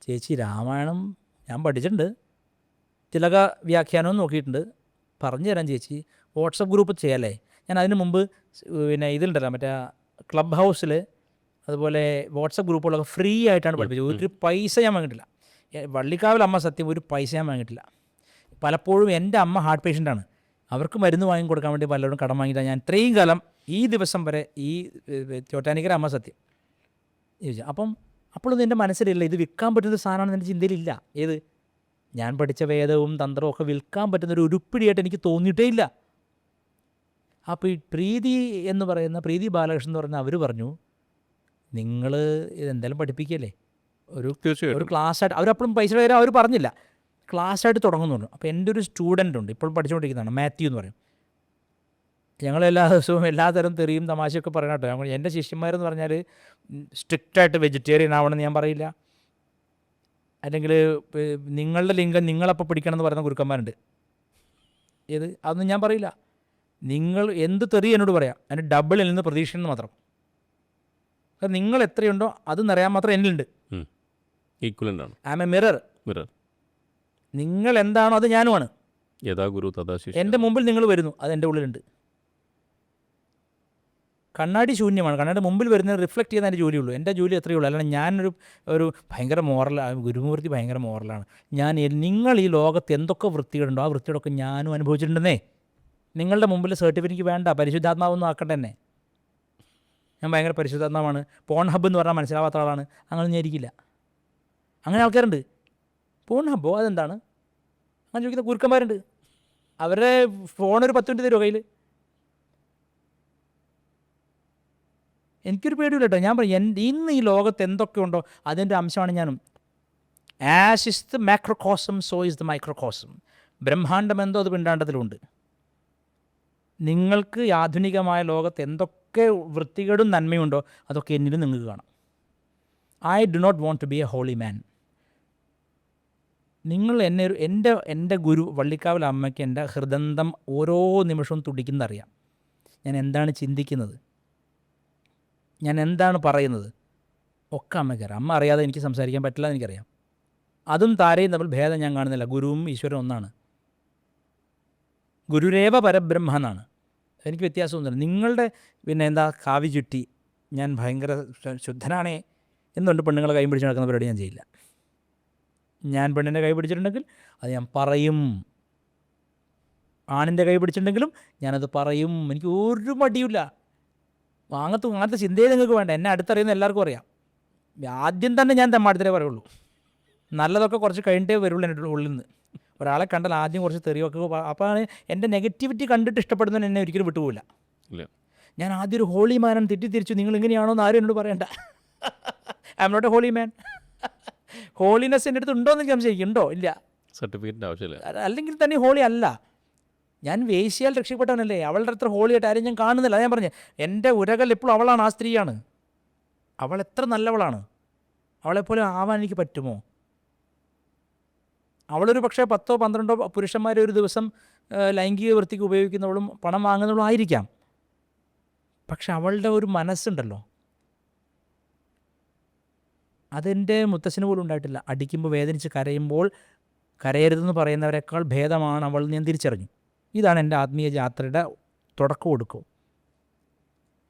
ചേച്ചി രാമായണം ഞാൻ പഠിച്ചിട്ടുണ്ട്, തിലക വ്യാഖ്യാനവും നോക്കിയിട്ടുണ്ട്, പറഞ്ഞു തരാൻ ചേച്ചി. വാട്സപ്പ് ഗ്രൂപ്പ് ചെയ്യാമല്ലേ? ഞാൻ അതിന് മുമ്പ് പിന്നെ ഇതിലുണ്ടല്ലോ മറ്റേ ക്ലബ് ഹൗസിൽ അതുപോലെ വാട്സപ്പ് ഗ്രൂപ്പുകളൊക്കെ ഫ്രീ ആയിട്ടാണ് പഠിപ്പിച്ചത്. ഒരു പൈസ ഞാൻ വാങ്ങിയിട്ടില്ല. വള്ളിക്കാവിൽ അമ്മ സത്യം ഒരു പൈസ ഞാൻ വാങ്ങിയിട്ടില്ല. പലപ്പോഴും എൻ്റെ അമ്മ ഹാർട്ട് പേഷ്യൻ്റാണ്. അവർക്ക് മരുന്ന് വാങ്ങി കൊടുക്കാൻ വേണ്ടി പലരും കടം വാങ്ങിയിട്ടാണ് ഞാൻ ഇത്രയും കാലം ഈ ദിവസം വരെ ഈ ചോറ്റാനിക്കര അമ്മ സത്യം ചോദിച്ചു. അപ്പോഴൊന്നും എൻ്റെ മനസ്സിലില്ല ഇത് വിൽക്കാൻ പറ്റുന്ന സാധനമാണെന്ന് എൻ്റെ ചിന്തയിലില്ല. ഏത് ഞാൻ പഠിച്ച വേദവും തന്ത്രവും ഒക്കെ വിൽക്കാൻ പറ്റുന്നൊരു ഉരുപ്പിടിയായിട്ട് എനിക്ക് തോന്നിയിട്ടേ ഇല്ല. അപ്പോൾ ഈ പ്രീതി എന്ന് പറയുന്ന പ്രീതി ബാലകൃഷ്ണൻ എന്ന് പറഞ്ഞാൽ അവർ പറഞ്ഞു, നിങ്ങൾ ഇതെന്തായാലും പഠിപ്പിക്കുകയല്ലേ, ഒരു ക്ലാസ്സായിട്ട് അവരപ്പോഴും പൈസ വരെ അവർ പറഞ്ഞില്ല, ക്ലാസ്സായിട്ട് തുടങ്ങുന്നുണ്ട്. അപ്പോൾ എൻ്റെ ഒരു സ്റ്റുഡൻ്റ് ഉണ്ട്, ഇപ്പോൾ പഠിച്ചുകൊണ്ടിരിക്കുന്നതാണ്, മാത്യു എന്ന് പറയും. ഞങ്ങളെല്ലാ ദിവസവും എല്ലാതരം തെറിയും തമാശയൊക്കെ പറയണം കേട്ടോ. എൻ്റെ ശിഷ്യന്മാരെന്ന് പറഞ്ഞാൽ സ്ട്രിക്റ്റായിട്ട് വെജിറ്റേറിയൻ ആവണമെന്ന് ഞാൻ പറയില്ല, അല്ലെങ്കിൽ നിങ്ങളുടെ ലിംഗം നിങ്ങളപ്പോൾ പിടിക്കണം എന്ന് പറയുന്ന ഗുരുക്കന്മാരുണ്ട്. അതൊന്നും ഞാൻ പറയില്ല. നിങ്ങൾ എന്ത് തെറി എന്നോട് പറയാം, അതിന് ഡബിളിൽ നിന്ന് പ്രതീക്ഷിക്കണം മാത്രം. കാരണം നിങ്ങൾ എത്രയുണ്ടോ അത് നിറയാൻ മാത്രം എന്നിലുണ്ട്. I M a mirror. നിങ്ങൾ എന്താണോ അത് ഞാനുമാണ്. എൻ്റെ മുമ്പിൽ നിങ്ങൾ വരുന്നു, അത് എൻ്റെ ഉള്ളിലുണ്ട്. കണ്ണാടി ശൂന്യമാണ്. കണ്ണാടി മുമ്പിൽ വരുന്നത് റിഫ്ലക്റ്റ് ചെയ്യുന്ന എൻ്റെ ജോലിയുള്ളൂ. എൻ്റെ ജോലി എത്രയേ ഉള്ളൂ. അല്ലാണ്ട് ഞാനൊരു ഭയങ്കര മോറലാണ്, ഗുരുമൂർത്തി ഭയങ്കര മോറലാണ്. നിങ്ങൾ ഈ ലോകത്ത് എന്തൊക്കെ വൃത്തികളുണ്ടോ ആ വൃത്തിയോടൊക്കെ ഞാനും അനുഭവിച്ചിട്ടുണ്ടെന്നേ. നിങ്ങളുടെ മുമ്പിൽ സർട്ടിഫിക്കറ്റ് വേണ്ട, പരിശുദ്ധാത്മാവൊന്നും ആക്കണ്ട എന്നെ. ഞാൻ ഭയങ്കര പരിശുദ്ധാത്മാവാണ്, പോൺ ഹബ്ബ് എന്ന് പറഞ്ഞാൽ മനസ്സിലാവാത്ത ആളാണ്, അങ്ങനെ ഞാൻ ഇരിക്കില്ല. അങ്ങനെ ആൾക്കാരുണ്ട്. പോൺ ഹബ്ബോ അതെന്താണ് അങ്ങനെ ചോദിക്കുന്ന കുറുക്കന്മാരുണ്ട്. അവരുടെ ഫോണൊരു 10 മിനിറ്റ് തരുമോ കയ്യിൽ? എനിക്കൊരു പേടിയില്ല കേട്ടോ. ഞാൻ പറയും ഇന്ന് ഈ ലോകത്ത് എന്തൊക്കെ ഉണ്ടോ അതിൻ്റെ അംശമാണ് ഞാനും. As is the macrocosm so is the microcosm. ബ്രഹ്മാണ്ടം എന്തോ അത് പിണ്ടാണ്ടത്തിലുണ്ട്. നിങ്ങൾക്ക് ആധുനികമായ ലോകത്ത് എന്തൊക്കെ വൃത്തികേടും നന്മയുണ്ടോ അതൊക്കെ എന്നിലും നിങ്ങൾക്ക് കാണാം. I do not want to be a holy man. നിങ്ങൾ എൻ്റെ ഗുരു വള്ളിക്കാവിൽ അമ്മയ്ക്ക് എൻ്റെ ഹൃദന്തം ഓരോ നിമിഷവും തുടിക്കുന്നറിയാം. ഞാൻ എന്താണ് ചിന്തിക്കുന്നത്, ഞാൻ എന്താണ് പറയുന്നത് ഒക്കെ അമ്മയ്ക്കറിയാം. അമ്മ അറിയാതെ എനിക്ക് സംസാരിക്കാൻ പറ്റില്ല എന്ന് എനിക്കറിയാം. അതും താരയും തമ്മിൽ ഭേദം ഞാൻ കാണുന്നില്ല. ഗുരുവും ഈശ്വരനും ഒന്നാണ്. ഗുരുരേവ പരബ്രഹ്മ എന്നാണ്. എനിക്ക് വ്യത്യാസമൊന്നുമില്ല. നിങ്ങളുടെ എന്താ കാവി ചുറ്റി ഞാൻ ഭയങ്കര ശുദ്ധനാണേ എന്നുകൊണ്ട് പെണ്ണുങ്ങളെ കൈ പിടിച്ച് നടക്കുന്ന പരിപാടി ഞാൻ ചെയ്യില്ല. ഞാൻ പെണ്ണിൻ്റെ കൈ പിടിച്ചിട്ടുണ്ടെങ്കിൽ അത് ഞാൻ പറയും. ആണിൻ്റെ കൈ പിടിച്ചിട്ടുണ്ടെങ്കിലും ഞാനത് പറയും. എനിക്ക് ഒരു മടിയില്ല. അങ്ങനത്തെ ചിന്തയെ നിങ്ങൾക്ക് വേണ്ട. എന്നെ അടുത്തറിയുന്ന എല്ലാവർക്കും അറിയാം. ആദ്യം തന്നെ ഞാൻ തെമ്മാടത്തിലേ പറയുള്ളൂ. നല്ലതൊക്കെ കുറച്ച് കഴിഞ്ഞിട്ടേ വരുള്ളൂ എൻ്റെ ഉള്ളിൽ നിന്ന്. ഒരാളെ കണ്ടാൽ ആദ്യം കുറച്ച് തെറിയൊക്കെ. അപ്പോൾ എൻ്റെ നെഗറ്റിവിറ്റി കണ്ടിട്ട് ഇഷ്ടപ്പെടുന്നതിന് എന്നെ ഒരിക്കലും വിട്ടുപോകില്ല. ഞാൻ ആദ്യം ഒരു ഹോളി മാനൻ തെറ്റിദ്ധരിച്ചു. നിങ്ങൾ ഇങ്ങനെയാണോ എന്ന് ആരും എന്നോട് പറയണ്ട. I'm not a holy man. Holiness എൻ്റെ അടുത്ത് ഉണ്ടോ എന്ന് സംശയിക്കും. ഉണ്ടോ? ഇല്ല. സർട്ടിഫിക്കറ്റിൻ്റെ ആവശ്യമില്ല. അല്ലെങ്കിൽ തന്നെ ഹോളി അല്ല. ഞാൻ വേശ്യയാൽ രക്ഷപ്പെട്ടവനല്ലേ. അവളുടെ അത്ര ഹോളിയായിട്ട് ആരും ഞാൻ കാണുന്നില്ല. ഞാൻ പറഞ്ഞു, എൻ്റെ ഉരകൽ എപ്പോഴും അവളാണ്, ആ സ്ത്രീയാണ്. അവൾ എത്ര നല്ലവളാണ്. അവളെപ്പോലെ ആവാൻ എനിക്ക് പറ്റുമോ? അവളൊരു പക്ഷേ 10 12 പുരുഷന്മാരെ ഒരു ദിവസം ലൈംഗിക വൃത്തിക്ക് ഉപയോഗിക്കുന്നവളും പണം വാങ്ങുന്നവളും ആയിരിക്കാം. പക്ഷെ അവളുടെ ഒരു മനസ്സുണ്ടല്ലോ, അതെൻ്റെ മുത്തശ്ശന് പോലും ഉണ്ടായിട്ടില്ല. അടിക്കുമ്പോൾ വേദനിച്ച് കരയുമ്പോൾ കരയരുതെന്ന് പറയുന്നവരെക്കാൾ ഭേദമാണ് അവൾ. ഞാൻ തിരിച്ചറിഞ്ഞു. ഇതാണ് എൻ്റെ ആത്മീയ യാത്രയുടെ തുടക്കം കൊടുക്കും.